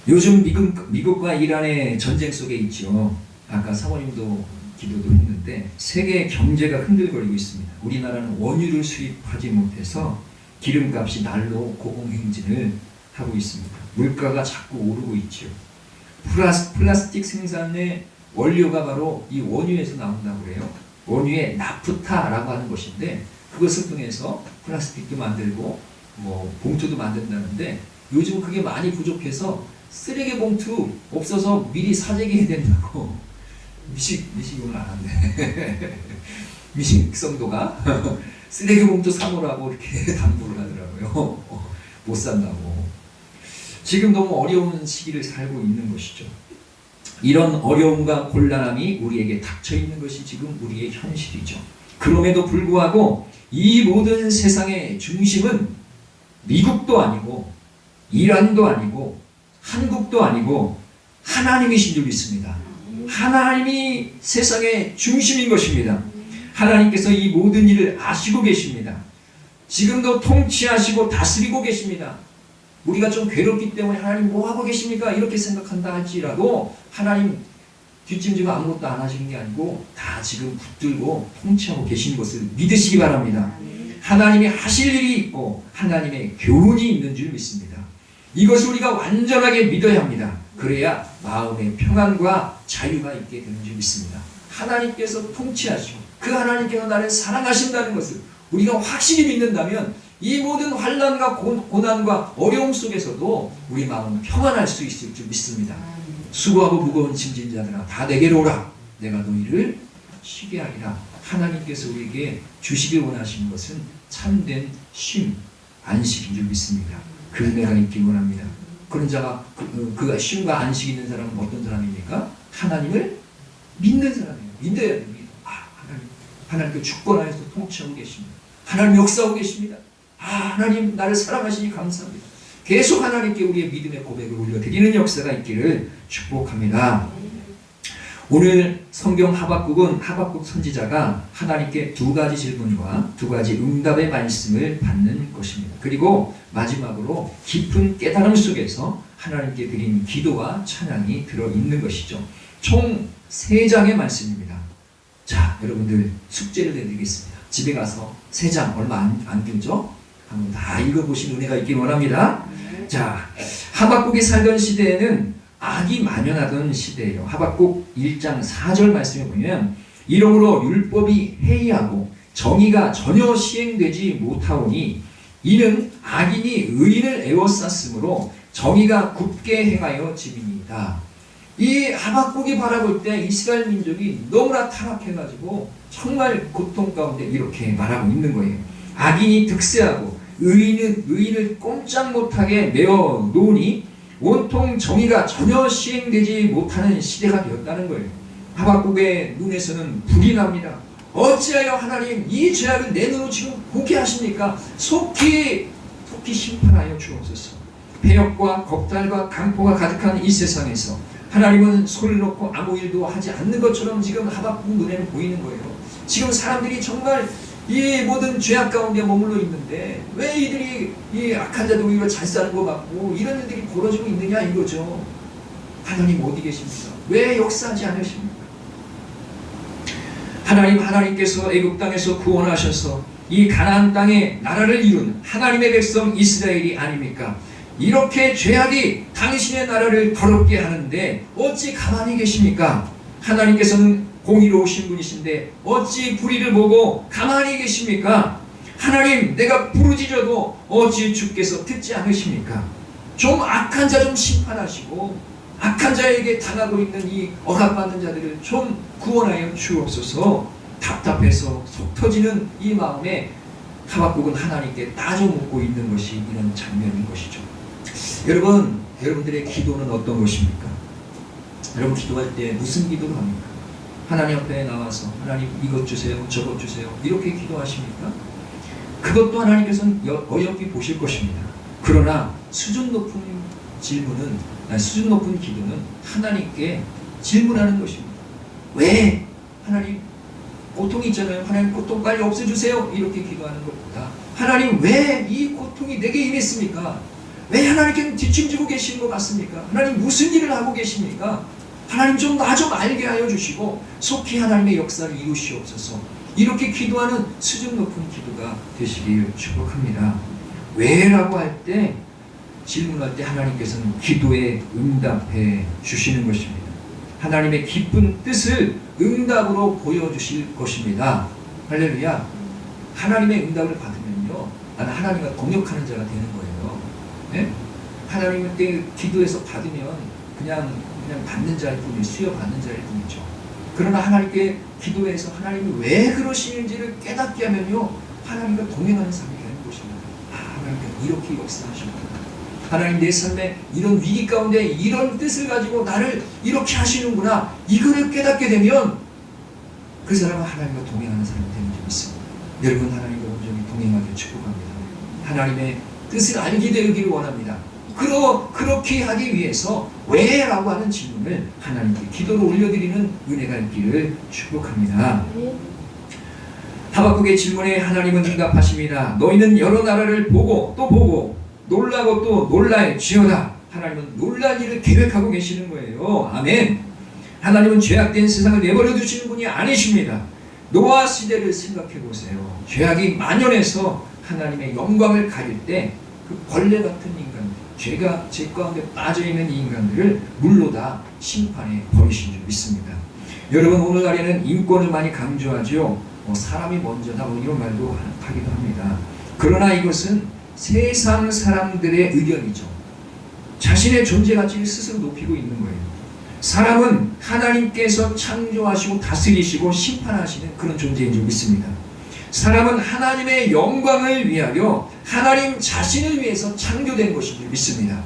요즘 미국과 이란의 전쟁 속에 있죠. 아까 사모님도 기도도 했는데 세계 경제가 흔들거리고 있습니다. 우리나라는 원유를 수입하지 못해서 기름값이 날로 고공행진을 하고 있습니다. 물가가 자꾸 오르고 있죠. 플라스틱 생산의 원료가 바로 이 원유에서 나온다고 그래요. 원유에 나프타라고 하는 것인데 그것을 통해서 플라스틱도 만들고 봉투도 만든다는데 요즘 그게 많이 부족해서 쓰레기 봉투 없어서 미리 사재기해야 된다고. 미식은 안 한대. 미식 성도가 쓰레기 봉투 사놓으라고 이렇게 당부를 하더라고요. 못 산다고. 지금 너무 어려운 시기를 살고 있는 것이죠. 이런 어려움과 곤란함이 우리에게 닥쳐 있는 것이 지금 우리의 현실이죠. 그럼에도 불구하고 이 모든 세상의 중심은 미국도 아니고 이란도 아니고 한국도 아니고 하나님이신 줄 믿습니다. 하나님이 세상의 중심인 것입니다. 하나님께서 이 모든 일을 아시고 계십니다. 지금도 통치하시고 다스리고 계십니다. 우리가 좀 괴롭기 때문에 하나님 뭐 하고 계십니까? 이렇게 생각한다 할지라도 하나님 뒷짐지고 아무것도 안 하시는 게 아니고 다 지금 붙들고 통치하고 계신 것을 믿으시기 바랍니다. 하나님이 하실 일이 있고 하나님의 교훈이 있는 줄 믿습니다. 이것을 우리가 완전하게 믿어야 합니다. 그래야 마음의 평안과 자유가 있게 되는 줄 믿습니다. 하나님께서 통치하시고 그 하나님께서 나를 사랑하신다는 것을 우리가 확실히 믿는다면 이 모든 환난과 고난과 어려움 속에서도 우리 마음은 평안할 수 있을 줄 믿습니다. 수고하고 무거운 짐진 자들아 다 내게로 오라. 내가 너희를 쉬게 하리라. 하나님께서 우리에게 주시길 원하시는 것은 참된 쉼, 안식인 줄 믿습니다. 그 은혜가 있길 원합니다. 그런 자가 그 쉼과 안식 있는 사람은 어떤 사람입니까? 하나님을 믿는 사람이에요. 믿어야 됩니다. 하나님께 주권하여서 통치하고 계십니다. 하나님 역사하고 계십니다. 하나님 나를 사랑하시니 감사합니다. 계속 하나님께 우리의 믿음의 고백을 올려드리는 역사가 있기를 축복합니다. 오늘 성경 하박국은 하박국 선지자가 하나님께 두 가지 질문과 두 가지 응답의 말씀을 받는 것입니다. 그리고 마지막으로 깊은 깨달음 속에서 하나님께 드린 기도와 찬양이 들어있는 것이죠. 총 3장의 말씀입니다. 자, 여러분들 숙제를 내드리겠습니다. 집에 가서 3장 얼마 안 들죠? 한번 다 읽어보신 은혜가 있길 원합니다. 자, 하박국이 살던 시대에는 악이 만연하던 시대예요. 하박국 1장 4절 말씀에 보면 이러므로 율법이 해이하고 정의가 전혀 시행되지 못하오니 이는 악인이 의인을 에워쌌으므로 정의가 굳게 행하여 짐이니이다. 이 하박국이 바라볼 때 이스라엘 민족이 너무나 타락해가지고 정말 고통 가운데 이렇게 말하고 있는 거예요. 악인이 득세하고 의인을 꼼짝 못하게 메어 놓으니 온통 정의가 전혀 시행되지 못하는 시대가 되었다는 거예요. 하박국의 눈에서는 불이 납니다. 어찌하여 하나님 이 죄악을 내 눈으로 지금 보게 하십니까? 속히 심판하여 주옵소서. 배역과 겁탈과 강포가 가득한 이 세상에서 하나님은 소리를 놓고 아무 일도 하지 않는 것처럼 지금 하박국 눈에는 보이는 거예요. 지금 사람들이 정말 이 모든 죄악 가운데 머물러 있는데 왜 이들이 이 악한 자들 오히려 잘 사는 것 같고 이런 일들이 벌어지고 있느냐 이거죠. 하나님 어디 계십니까? 왜 역사하지 않으십니까? 하나님께서 애굽 땅에서 구원하셔서 이 가나안 땅에 나라를 이룬 하나님의 백성 이스라엘이 아닙니까? 이렇게 죄악이 당신의 나라를 더럽게 하는데 어찌 가만히 계십니까? 하나님께서는 공의로우신 분이신데 어찌 불의를 보고 가만히 계십니까? 하나님 내가 부르짖어도 어찌 주께서 듣지 않으십니까? 좀 악한 자 좀 심판하시고 악한 자에게 당하고 있는 이 억압받는 자들을 좀 구원하여 주옵소서. 답답해서 속 터지는 이 마음에 하박국은 하나님께 따져 묻고 있는 것이 이런 장면인 것이죠. 여러분들의 기도는 어떤 것입니까? 여러분 기도할 때 무슨 기도를 합니까? 하나님 앞에 나와서 하나님 이것 주세요, 저것 주세요 이렇게 기도하십니까? 그것도 하나님께서는 어여삐 보실 것입니다. 그러나 수준 높은 기도는 하나님께 질문하는 것입니다. 왜? 하나님 고통이 있잖아요. 하나님 고통 빨리 없애주세요 이렇게 기도하는 것보다 하나님 왜 이 고통이 내게 임했습니까? 왜 하나님께는 뒷짐지고 계시는 것 같습니까? 하나님 무슨 일을 하고 계십니까? 하나님 좀 나 좀 알게 하여 주시고 속히 하나님의 역사를 이루시옵소서. 이렇게 기도하는 수준 높은 기도가 되시길 축복합니다. 왜라고 할 때 질문할 때 하나님께서는 기도에 응답해 주시는 것입니다. 하나님의 기쁜 뜻을 응답으로 보여주실 것입니다. 할렐루야. 하나님의 응답을 받으면요 나는 하나님과 동역하는 자가 되는 거예요. 네? 하나님께 기도해서 받으면 그냥 받는 자일 뿐이에요. 수여받는 자일 뿐이죠. 그러나 하나님께 기도해서 하나님이 왜 그러시는지를 깨닫게 하면요 하나님과 동행하는 삶이 되는 것입니다. 하나님께서 이렇게 역사하십니다. 하나님 내 삶에 이런 위기 가운데 이런 뜻을 가지고 나를 이렇게 하시는구나 이거를 깨닫게 되면 그 사람은 하나님과 동행하는 사람이 되는 줄 믿습니다. 여러분 하나님과 온전히 동행하길 축복합니다. 하나님의 뜻을 알게 되기를 원합니다. 그렇게 하기 위해서 왜? 라고 하는 질문을 하나님께 기도로 올려드리는 은혜가 있기를 축복합니다. 하박국의 질문에 하나님은 응답하십니다. 너희는 여러 나라를 보고 또 보고 놀라고 또 놀랄지어다. 하나님은 놀랄 일을 계획하고 계시는 거예요. 아멘. 하나님은 죄악된 세상을 내버려 두시는 분이 아니십니다. 노아 시대를 생각해 보세요. 죄악이 만연해서 하나님의 영광을 가릴 때 그 벌레 같은 인간, 죄가 제 가운데 빠져있는 이 인간들을 물로 다 심판해 버리신 줄 믿습니다. 여러분, 오늘날에는 인권을 많이 강조하죠. 사람이 먼저다 이런 말도 하기도 합니다. 그러나 이것은 세상 사람들의 의견이죠. 자신의 존재 가치를 스스로 높이고 있는 거예요. 사람은 하나님께서 창조하시고 다스리시고 심판하시는 그런 존재인 줄 믿습니다. 사람은 하나님의 영광을 위하여 하나님 자신을 위해서 창조된 것인 줄 믿습니다.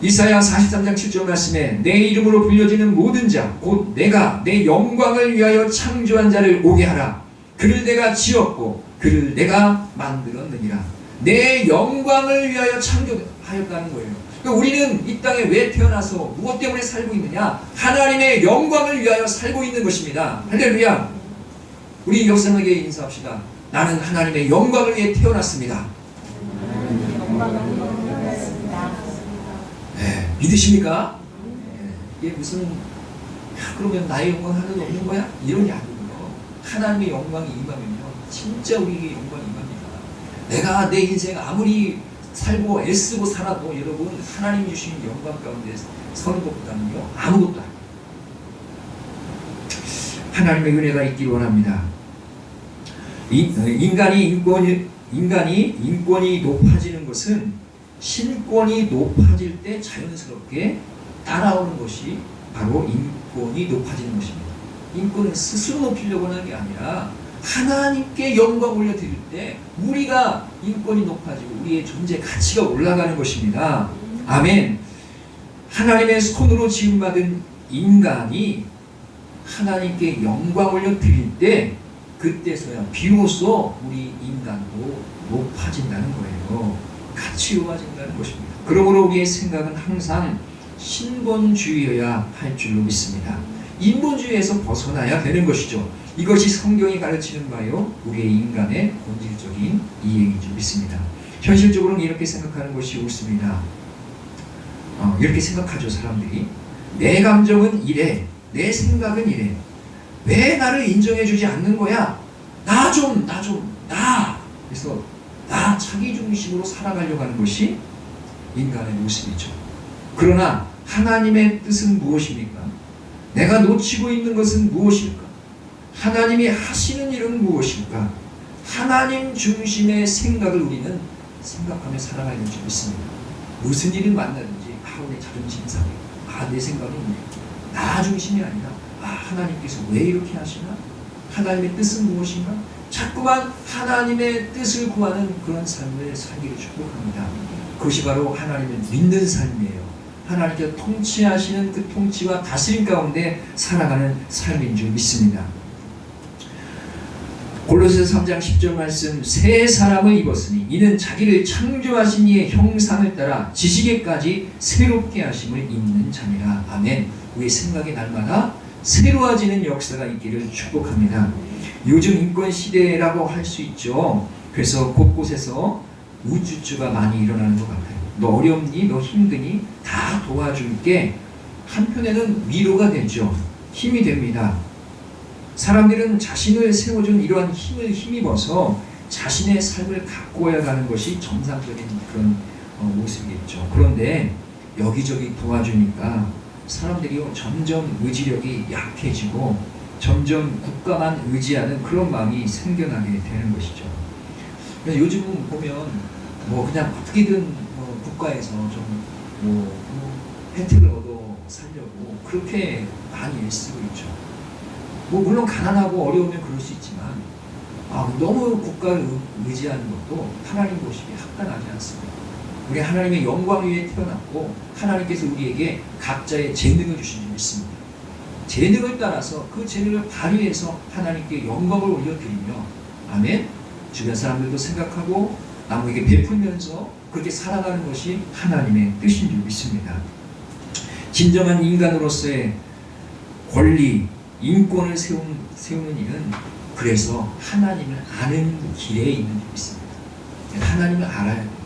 이사야 43장 7절 말씀에 내 이름으로 불려지는 모든 자 곧 내가 내 영광을 위하여 창조한 자를 오게 하라. 그를 내가 지었고 그를 내가 만들었느니라. 내 영광을 위하여 창조하였다는 거예요. 그러니까 우리는 이 땅에 왜 태어나서 무엇 때문에 살고 있느냐? 하나님의 영광을 위하여 살고 있는 것입니다. 할렐루야. 우리 역사에게 인사합시다. 나는 하나님의 영광을 위해 태어났습니다. 네, 믿으십니까? 네, 이게 무슨 그러면 나의 영광 하나도 없는 거야? 이런 게 아니고요. 하나님의 영광이 임하면요, 진짜 우리에게 영광이 임합니다. 내가 내 인생 아무리 살고 애쓰고 살아도 여러분 하나님 주신 영광 가운데 서는 것보다는요 아무것도 아니에요. 하나님의 은혜가 있기를 원합니다. 인간이 인권이 높아지는 것은 신권이 높아질 때 자연스럽게 따라오는 것이 바로 인권이 높아지는 것입니다. 인권은 스스로 높이려고 하는 게 아니라 하나님께 영광 올려드릴 때 우리가 인권이 높아지고 우리의 존재 가치가 올라가는 것입니다. 아멘. 하나님의 손으로 지음받은 인간이 하나님께 영광 올려드릴 때 그때서야 비로소 우리 인간도 높아진다는 거예요. 가치로워진다는 것입니다. 그러므로 우리의 생각은 항상 신본주의여야 할 줄로 믿습니다. 인본주의에서 벗어나야 되는 것이죠. 이것이 성경이 가르치는 바요 우리의 인간의 본질적인 이해인 줄 믿습니다. 현실적으로는 이렇게 생각하는 것이 옳습니다. 이렇게 생각하죠. 사람들이 내 감정은 이래, 내 생각은 이래, 왜 나를 인정해주지 않는 거야? 나 그래서 나 자기중심으로 살아가려고 하는 것이 인간의 모습이죠. 그러나 하나님의 뜻은 무엇입니까? 내가 놓치고 있는 것은 무엇일까? 하나님이 하시는 일은 무엇일까? 하나님 중심의 생각을 우리는 생각하며 살아가야 될 줄 믿습니다. 무슨 일을 만나든지 내 자존심 상해, 내 생각은 나 중심이 아니라 하나님께서 왜 이렇게 하시나? 하나님의 뜻은 무엇인가? 자꾸만 하나님의 뜻을 구하는 그런 삶을 살기를 축복합니다. 그것이 바로 하나님을 믿는 삶이에요. 하나님께서 통치하시는 그 통치와 다스림 가운데 살아가는 삶인 줄 믿습니다. 골로새서 3장 10절 말씀, 새 사람을 입었으니 이는 자기를 창조하신 이의 형상을 따라 지식에까지 새롭게 하심을 입는 자니라. 아멘. 우리 생각이 날마다 새로워지는 역사가 있기를 축복합니다. 요즘 인권 시대라고 할 수 있죠. 그래서 곳곳에서 우쭈쭈가 많이 일어나는 것 같아요. 너 어렵니? 너 힘드니? 다 도와줄게. 한편에는 위로가 되죠. 힘이 됩니다. 사람들은 자신을 세워준 이러한 힘을 힘입어서 자신의 삶을 가꾸어야 가는 것이 정상적인 그런 모습이겠죠. 그런데 여기저기 도와주니까 사람들이 점점 의지력이 약해지고 점점 국가만 의지하는 그런 마음이 생겨나게 되는 것이죠. 그래서 요즘 보면 그냥 어떻게든 국가에서 좀 혜택을 얻어 살려고 그렇게 많이 애쓰고 있죠. 물론 가난하고 어려우면 그럴 수 있지만 너무 국가를 의지하는 것도 하나님 모습이 합당하지 않습니다. 우리 하나님의 영광 위에 태어났고 하나님께서 우리에게 각자의 재능을 주신 줄 믿습니다. 재능을 따라서 그 재능을 발휘해서 하나님께 영광을 올려드리며 아멘. 주변 사람들도 생각하고 남에게 베풀면서 그렇게 살아가는 것이 하나님의 뜻인 줄 믿습니다. 진정한 인간으로서의 권리, 인권을 세우는 일은 그래서 하나님을 아는 길에 있는 줄 믿습니다. 하나님을 알아야 돼요.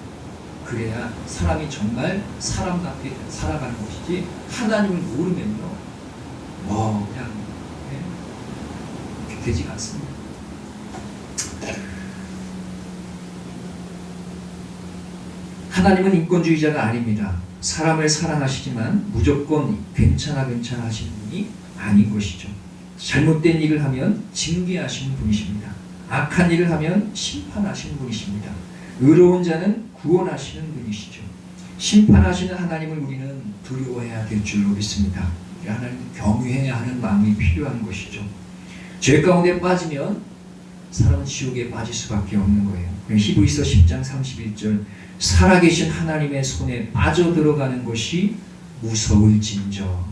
그래야 사람이 정말 사람답게 살아가는 것이지, 하나님을 모르면요 그냥 그렇게 되지가 않습니다. 하나님은 인권주의자가 아닙니다. 사람을 사랑하시지만 무조건 괜찮아 하시는 분이 아닌 것이죠. 잘못된 일을 하면 징계하시는 분이십니다. 악한 일을 하면 심판하시는 분이십니다. 의로운 자는 구원하시는 분이시죠. 심판하시는 하나님을 우리는 두려워해야 될 줄로 믿습니다. 하나님을 경외해야 하는 마음이 필요한 것이죠. 죄 가운데 빠지면 사람은 지옥에 빠질 수밖에 없는 거예요. 히브리서 10장 31절, 살아계신 하나님의 손에 빠져들어가는 것이 무서울진저.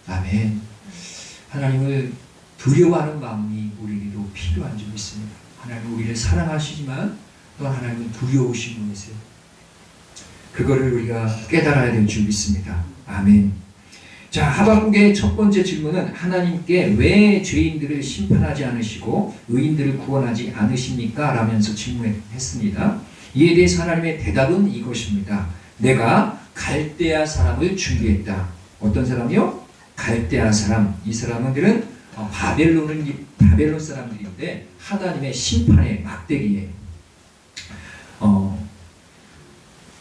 아멘. 하나님을 두려워하는 마음이 우리에게도 필요한 줄 믿습니다. 하나님은 우리를 사랑하시지만 또 하나님은 두려우신 분이세요. 그거를 우리가 깨달아야 될 줄 믿습니다. 아멘. 자, 하박국의 첫 번째 질문은 하나님께 왜 죄인들을 심판하지 않으시고 의인들을 구원하지 않으십니까? 라면서 질문했습니다. 이에 대해서 하나님의 대답은 이것입니다. 내가 갈대아 사람을 준비했다. 어떤 사람이요? 갈대아 사람. 이 사람들은 바벨론 사람들인데 하나님의 심판의 막대기에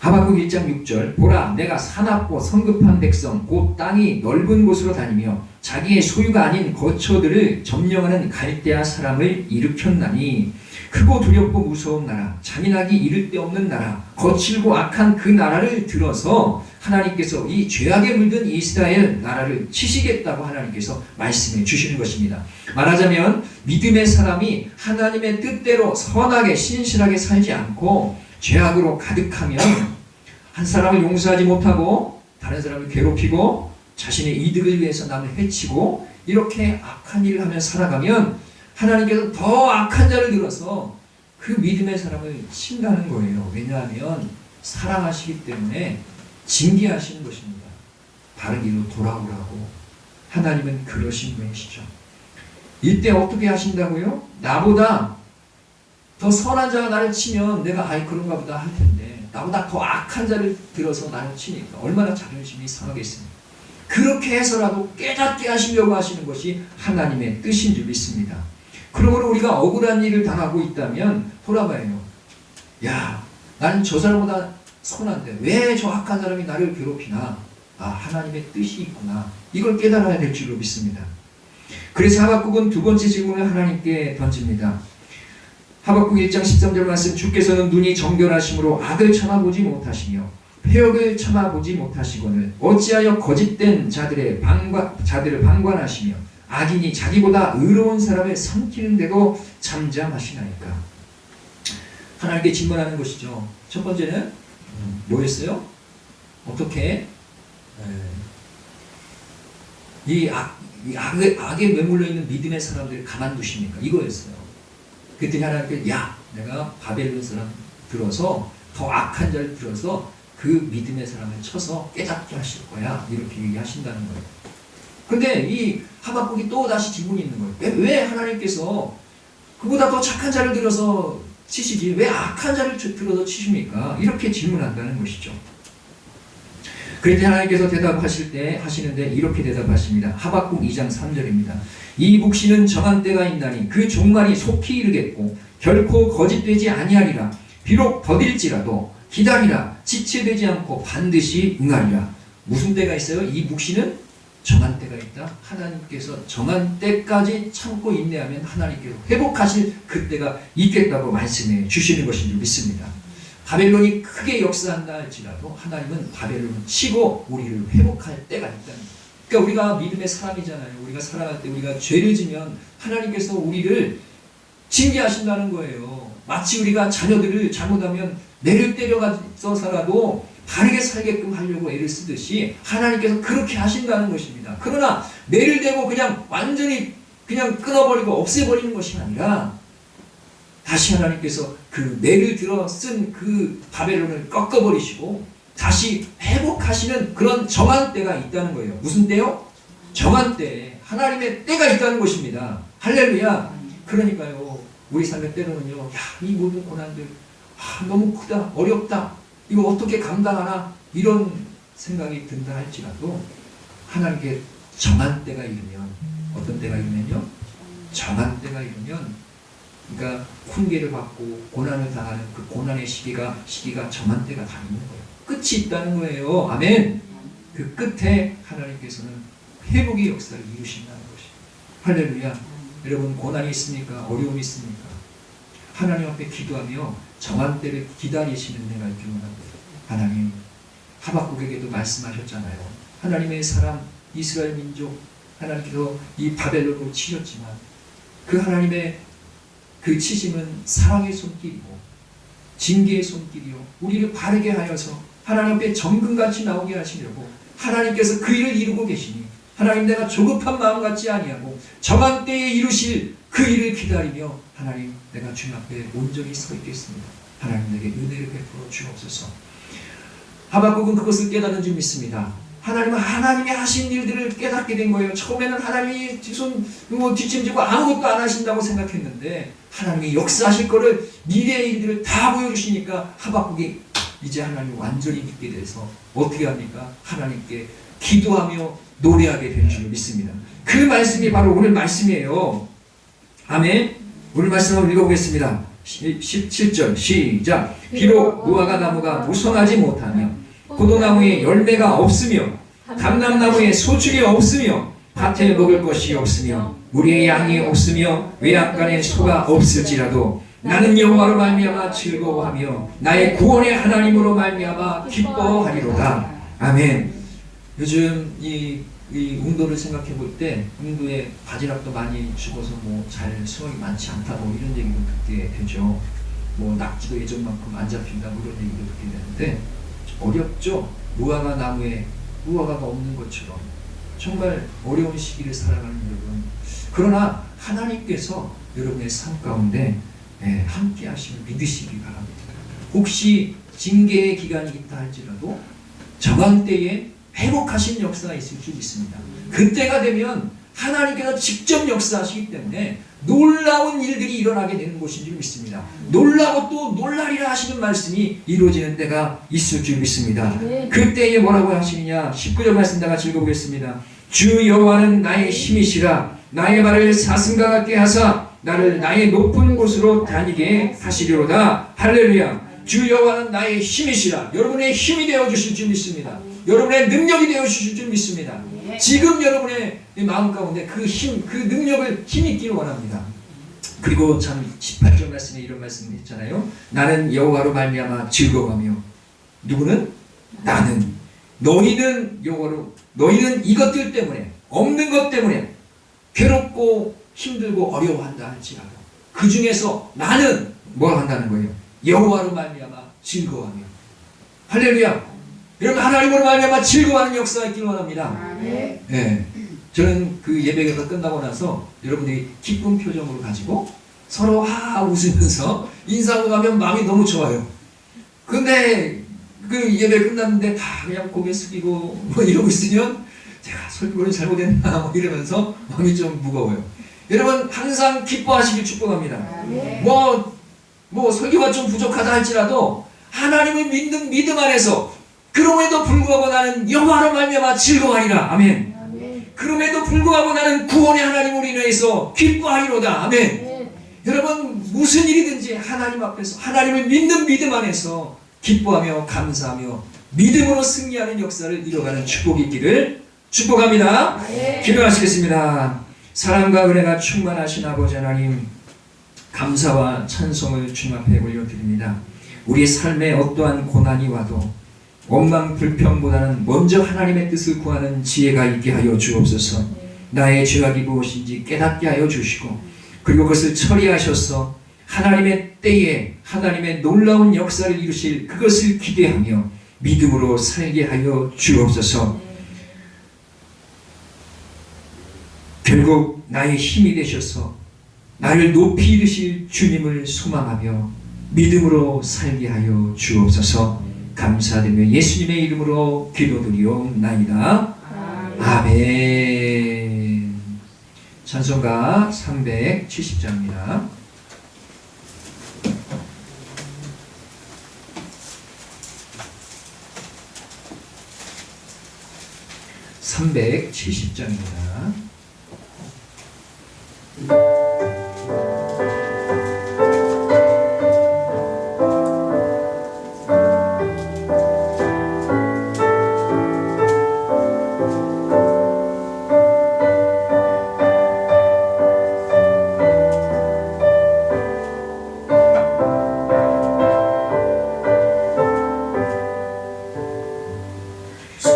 하박국 1장 6절, 보라 내가 사납고 성급한 백성 곧 땅이 넓은 곳으로 다니며 자기의 소유가 아닌 거처들을 점령하는 갈대아 사람을 일으켰나니 크고 두렵고 무서운 나라, 잔인하기 이를 데 없는 나라, 거칠고 악한 그 나라를 들어서 하나님께서 이 죄악에 물든 이스라엘 나라를 치시겠다고 하나님께서 말씀해 주시는 것입니다. 말하자면 믿음의 사람이 하나님의 뜻대로 선하게 신실하게 살지 않고 죄악으로 가득하면, 한 사람을 용서하지 못하고 다른 사람을 괴롭히고 자신의 이득을 위해서 남을 해치고 이렇게 악한 일을 하며 살아가면 하나님께서 더 악한 자를 들어서 그 믿음의 사람을 친다는 거예요. 왜냐하면 사랑하시기 때문에 징계하시는 것입니다. 바른 길로 돌아오라고. 하나님은 그러신 분이시죠. 이때 어떻게 하신다고요? 나보다 더 선한 자가 나를 치면 내가 그런가 보다 할 텐데 나보다 더 악한 자를 들어서 나를 치니까 얼마나 자존심이 상하겠습니까? 그렇게 해서라도 깨닫게 하시려고 하시는 것이 하나님의 뜻인 줄 믿습니다. 그러므로 우리가 억울한 일을 당하고 있다면 돌아봐요. 야, 나는 저 사람보다 선한데 왜 저 악한 사람이 나를 괴롭히나? 하나님의 뜻이 있구나. 이걸 깨달아야 될 줄로 믿습니다. 그래서 하박국은 두 번째 질문을 하나님께 던집니다. 하박국 1장 13절 말씀, 주께서는 눈이 정결하심으로 악을 참아보지 못하시며 폐역을 참아보지 못하시거늘 어찌하여 거짓된 자들을 방관하시며 악인이 자기보다 의로운 사람을 삼키는데도 잠잠하시나이까. 하나님께 질문하는 것이죠. 첫 번째는 뭐였어요? 어떻게 이 악에 매몰려 있는 믿음의 사람들을 가만두십니까? 이거였어요. 그랬더니 하나님께 내가 바벨론 사람 들어서 더 악한 자를 들어서 그 믿음의 사람을 쳐서 깨닫게 하실 거야. 이렇게 얘기하신다는 거예요. 근데 이 하박국이 또 다시 질문이 있는 거예요. 왜 하나님께서 그보다 더 착한 자를 들어서 치시지 왜 악한 자를 들어서 치십니까? 이렇게 질문한다는 것이죠. 그랬더니 하나님께서 하시는데 이렇게 대답하십니다. 하박국 2장 3절입니다. 이 묵시는 정한 때가 있나니 그 종말이 속히 이르겠고 결코 거짓되지 아니하리라. 비록 더딜지라도 기다리라. 지체되지 않고 반드시 응하리라. 무슨 때가 있어요? 이 묵시는 정한 때가 있다. 하나님께서 정한 때까지 참고 인내하면 하나님께서 회복하실 그때가 있겠다고 말씀해 주시는 것인 줄 믿습니다. 바벨론이 크게 역사한다 할지라도 하나님은 바벨론을 치고 우리를 회복할 때가 있다는 거예요. 그러니까 우리가 믿음의 사람이잖아요. 우리가 살아갈 때 우리가 죄를 지면 하나님께서 우리를 징계하신다는 거예요. 마치 우리가 자녀들을 잘못하면 매를 때려가서라도 바르게 살게끔 하려고 애를 쓰듯이 하나님께서 그렇게 하신다는 것입니다. 그러나 매를 대고 그냥 완전히 그냥 끊어버리고 없애버리는 것이 아니라 다시 하나님께서 그 매를 들어 쓴 그 바벨론을 꺾어버리시고 다시 회복하시는 그런 정한 때가 있다는 거예요. 무슨 때요? 정한 때, 하나님의 때가 있다는 것입니다. 할렐루야. 그러니까요, 우리 삶의 때로는요, 야, 이 모든 고난들 너무 크다, 어렵다, 이거 어떻게 감당하나, 이런 생각이 든다 할지라도 하나님께 정한 때가 이르면, 어떤 때가 이르면요, 정한 때가 이르면, 그러니까 훈계를 받고 고난을 당하는 그 고난의 시기가 정한 때가 다 있는 거예요. 끝이 있다는 거예요. 아멘. 그 끝에 하나님께서는 회복의 역사를 이루신다는 것이에요. 할렐루야. 여러분, 고난이 있습니까? 어려움이 있습니까? 하나님 앞에 기도하며 정한 때를 기다리시는 내가 있기를 원합니다. 하나님, 하박국에게도 말씀하셨잖아요. 하나님의 사람 이스라엘 민족, 하나님께서 이 바벨론으로 치셨지만 그 하나님의 그 치심은 사랑의 손길이고 징계의 손길이요, 우리를 바르게 하여서 하나님 앞에 정금같이 나오게 하시려고 하나님께서 그 일을 이루고 계시니, 하나님, 내가 조급한 마음 같지 아니하고 정한 때에 이루실 그 일을 기다리며, 하나님, 내가 주님 앞에 온전히 서 있겠습니다. 하나님, 내게 은혜를 베풀어 주옵소서. 하박국은 그것을 깨닫는 줄 믿습니다. 하나님은 하나님이 하신 일들을 깨닫게 된 거예요. 처음에는 하나님이 뒷짐지고 아무것도 안 하신다고 생각했는데 하나님이 역사하실 거를, 미래의 일들을 다 보여주시니까 하박국이 이제 하나님을 완전히 믿게 돼서 어떻게 합니까? 하나님께 기도하며 노래하게 된 줄 믿습니다. 그 말씀이 바로 오늘 말씀이에요. 아멘. 오늘 말씀 한번 읽어보겠습니다. 17절 시작. 비록 무화과 나무가 무성하지 못하며 포도나무에 열매가 없으며 감람나무에 소출이 없으며 밭에 먹을 것이 없으며 우리의 양이 없으며 외양간에 소가 없을지라도 나는 여호와로 말미암아 즐거워하며 나의 구원의 하나님으로 말미암아 기뻐하리로다. 아멘. 요즘 이 웅도를 생각해 볼 때 웅도에 바지락도 많이 죽어서 잘 수확이 많지 않다 이런 얘기도 듣게 되죠. 낙지도 예전만큼 안 잡힌다 이런 얘기도 듣게 되는데 어렵죠. 무화과 나무에 무화과가 없는 것처럼 정말 어려운 시기를 살아가는 여러분. 그러나 하나님께서 여러분의 삶 가운데 함께 하심을 믿으시기 바랍니다. 혹시 징계의 기간이 있다 할지라도 정한 때에 회복하신 역사가 있을 줄 믿습니다. 그때가 되면 하나님께서 직접 역사하시기 때문에 놀라운 일들이 일어나게 되는 것인 줄 믿습니다. 놀라고 또 놀라리라 하시는 말씀이 이루어지는 때가 있을 줄 믿습니다. 그때에 뭐라고 하시느냐, 19절 말씀 다 같이 읽어보겠습니다. 주 여호와는 나의 힘이시라. 나의 발을 사슴과 같게 하사 나를 나의 높은 곳으로 다니게 하시리로다. 할렐루야. 주 여호와는 나의 힘이시라. 여러분의 힘이 되어주실 줄 믿습니다. 여러분의 능력이 되어주실 줄 믿습니다. 지금 여러분의 마음 가운데 그 힘, 그 능력을 힘있기를 원합니다. 그리고 참 18절 말씀에 이런 말씀이 있잖아요. 나는 여호와로 말미암아 즐거워하며, 누구는? 나는. 너희는 여호와로, 너희는 이것들 때문에, 없는 것 때문에 괴롭고 힘들고 어려워한다 할지라도 그 중에서 나는 뭘 한다는 거예요? 여호와로 말미암아 즐거워하며. 할렐루야. 여러분, 하나님으로 말미암아 즐거워하는 역사가 있기를 원합니다. 네. 저는 그 예배가 끝나고 나서 여러분들이 기쁜 표정으로 가지고 서로 웃으면서 인사하고 가면 마음이 너무 좋아요. 근데 그 예배 끝났는데 다 그냥 고개 숙이고 이러고 있으면 제가 설교를 잘못했나 이러면서 마음이 좀 무거워요. 여러분, 항상 기뻐하시길 축복합니다. 설교가 좀 부족하다 할지라도 하나님을 믿는 믿음 안에서, 그럼에도 불구하고 나는 여호와로 말미암아 즐거워하리라. 아멘. 그럼에도 불구하고 나는 구원의 하나님으로 인해서 기뻐하리로다. 아멘. 아멘. 여러분, 무슨 일이든지 하나님 앞에서, 하나님을 믿는 믿음 안에서 기뻐하며 감사하며 믿음으로 승리하는 역사를 이뤄가는 축복이 있기를 축복합니다. 아멘. 기도하시겠습니다. 사랑과 은혜가 충만하신 아버지 하나님, 감사와 찬송을 주님 앞에 올려드립니다. 우리 삶에 어떠한 고난이 와도 원망 불평보다는 먼저 하나님의 뜻을 구하는 지혜가 있게 하여 주옵소서. 나의 죄악이 무엇인지 깨닫게 하여 주시고, 그리고 그것을 처리하셔서 하나님의 때에 하나님의 놀라운 역사를 이루실 그것을 기대하며 믿음으로 살게 하여 주옵소서. 결국 나의 힘이 되셔서 나를 높이 드실 주님을 소망하며 믿음으로 살게 하여 주옵소서. 감사드리며 예수님의 이름으로 기도드리옵나이다. 아멘. 찬송가 370장입니다. (370장입니다)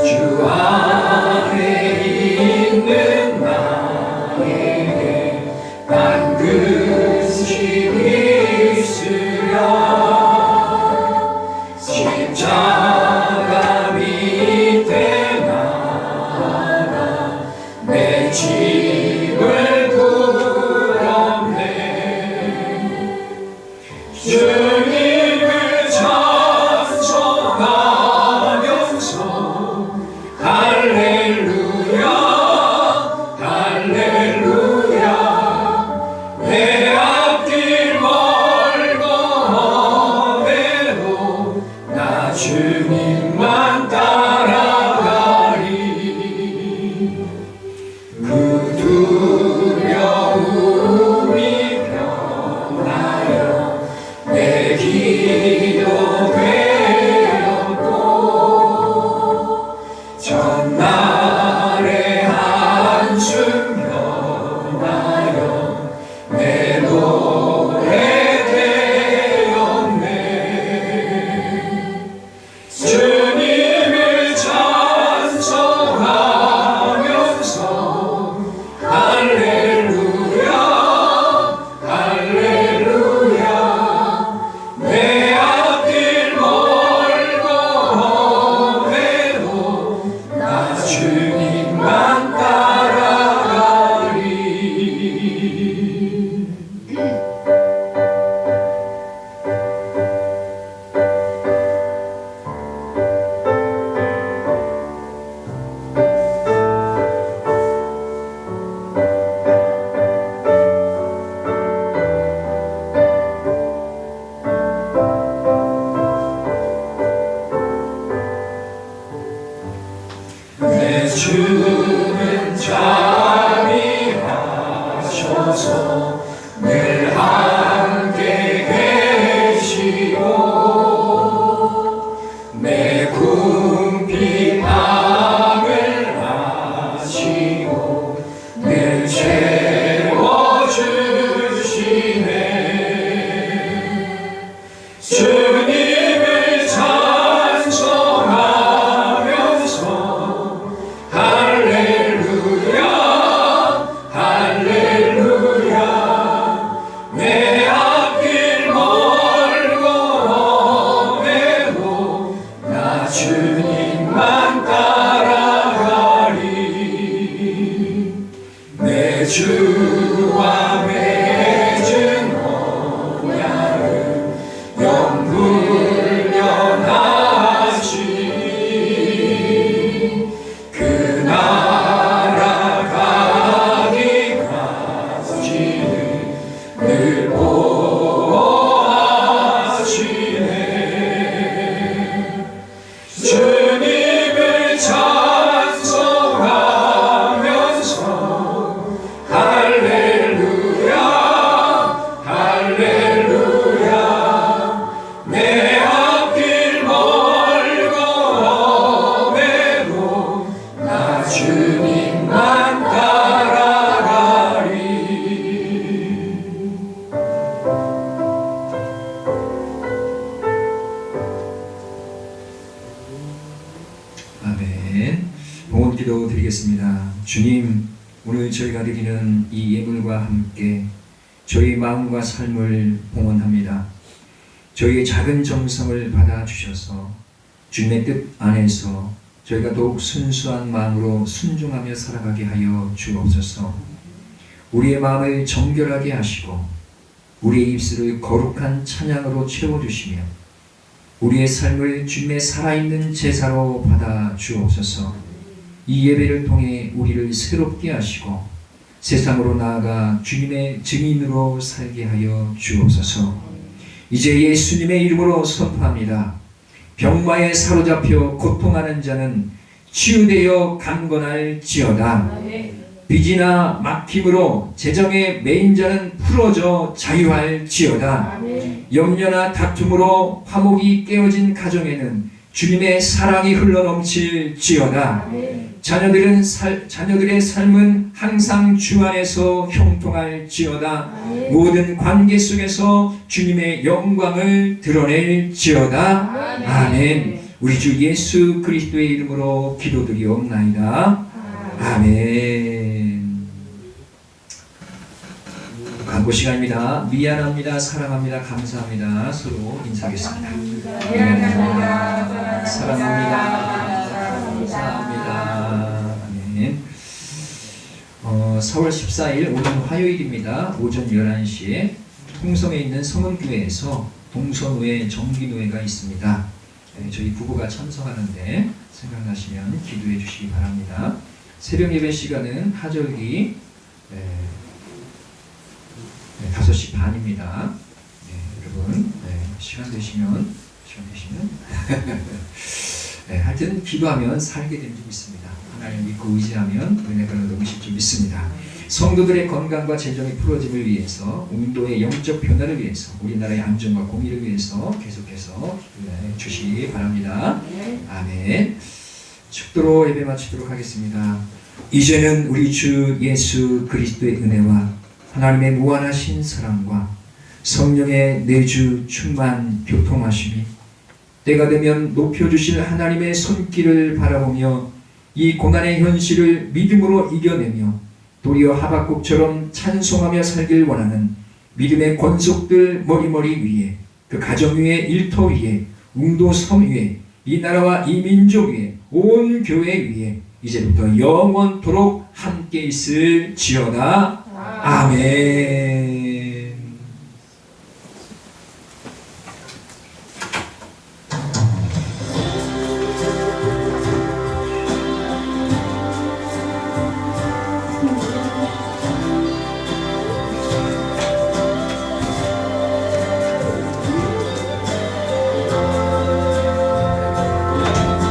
주 안에 있는 나에게 반드시 있으랴. 십자가 밑에 나가 내 짐을 풀었네. 주님을 찬송하면서 할렐루야 할렐루야. 내 앞길 멀고 험해도 나 주님만 따라가리. 그 두려움이 변하여 내 기도 되었고 전날의 한숨 변하여 내 노래 되었네. 주님을 찬송하면서 할렐루야 할렐루야. 내 앞길 멀고 험해도 나 주님만 따라가리. 내 주는 잠이 하셔서 늘 함께 계시고 내 궁핍 밤을 아시고 늘 채워주시네. 주님을 찬송하면서 할렐루야 할렐루야. 내 앞길 멀고 험해도 나 주님만 따라가리. 내 주와 맺은 언약은 영불변하시니 그 나라 가기까지는 늘 보호하시네. 주님을 찬송하면서 할렐루야 할렐루야. 내 앞길 멀고 험해도 나 주님만 따라가리. 아멘. 봉헌기도 드리겠습니다. 주님, 오늘 저희가 드리는 이 예물과 함께 저희 마음과 삶을 봉헌합니다. 저희의 작은 정성을 받아주셔서 주님의 뜻 안에서 저희가 더욱 순수한 마음으로 순종하며 살아가게 하여 주옵소서. 우리의 마음을 정결하게 하시고 우리의 입술을 거룩한 찬양으로 채워주시며 우리의 삶을 주님의 살아있는 제사로 받아 주옵소서. 이 예배를 통해 우리를 새롭게 하시고 세상으로 나아가 주님의 증인으로 살게 하여 주옵소서. 이제 예수님의 이름으로 선포합니다. 병마에 사로잡혀 고통하는 자는 치유되어 강건할지어다. 빚이나 막힘으로 재정에 매인 자는 풀어져 자유할지어다. 염려나 다툼으로 화목이 깨어진 가정에는 주님의 사랑이 흘러넘칠지어다. 자녀들의 삶은 항상 주 안에서 형통할지어다. 모든 관계 속에서 주님의 영광을 드러낼지어다. 아멘. 우리 주 예수 그리스도의 이름으로 기도드리옵나이다. 아멘. 광고 시간입니다. 미안합니다, 사랑합니다, 감사합니다. 서로 인사하겠습니다. 미안합니다. 사랑합니다. 감사합니다. 아멘. 4월 14일 오늘 화요일입니다. 오전 11시에 홍성에 있는 성은교회에서 동선후에 정기노회가 있습니다. 저희 부부가 참석하는데 생각나시면 기도해 주시기 바랍니다. 새벽 예배 시간은 하절기 5시 반입니다. 여러분 시간 되시면 하여튼 기도하면 살게 되는 줄 믿습니다. 하나님 믿고 의지하면 은혜가 넘으실 줄 믿습니다. 성도들의 건강과 재정의 풀어짐을 위해서, 웅도의 영적 변화를 위해서, 우리나라의 안전과 공의를 위해서 계속해서 기도해 주시기 바랍니다. 아멘. 축도로 예배 마치도록 하겠습니다. 이제는 우리 주 예수 그리스도의 은혜와 하나님의 무한하신 사랑과 성령의 내주 충만 교통하심이 때가 되면 높여주실 하나님의 손길을 바라보며 이 고난의 현실을 믿음으로 이겨내며 도리어 하박국처럼 찬송하며 살길 원하는 믿음의 권속들 머리머리 위에, 그 가정 위에, 일터 위에, 웅도 섬 위에, 이 나라와 이 민족 위에, 온 교회 위에 이제부터 영원토록 함께 있을지어다. 아멘.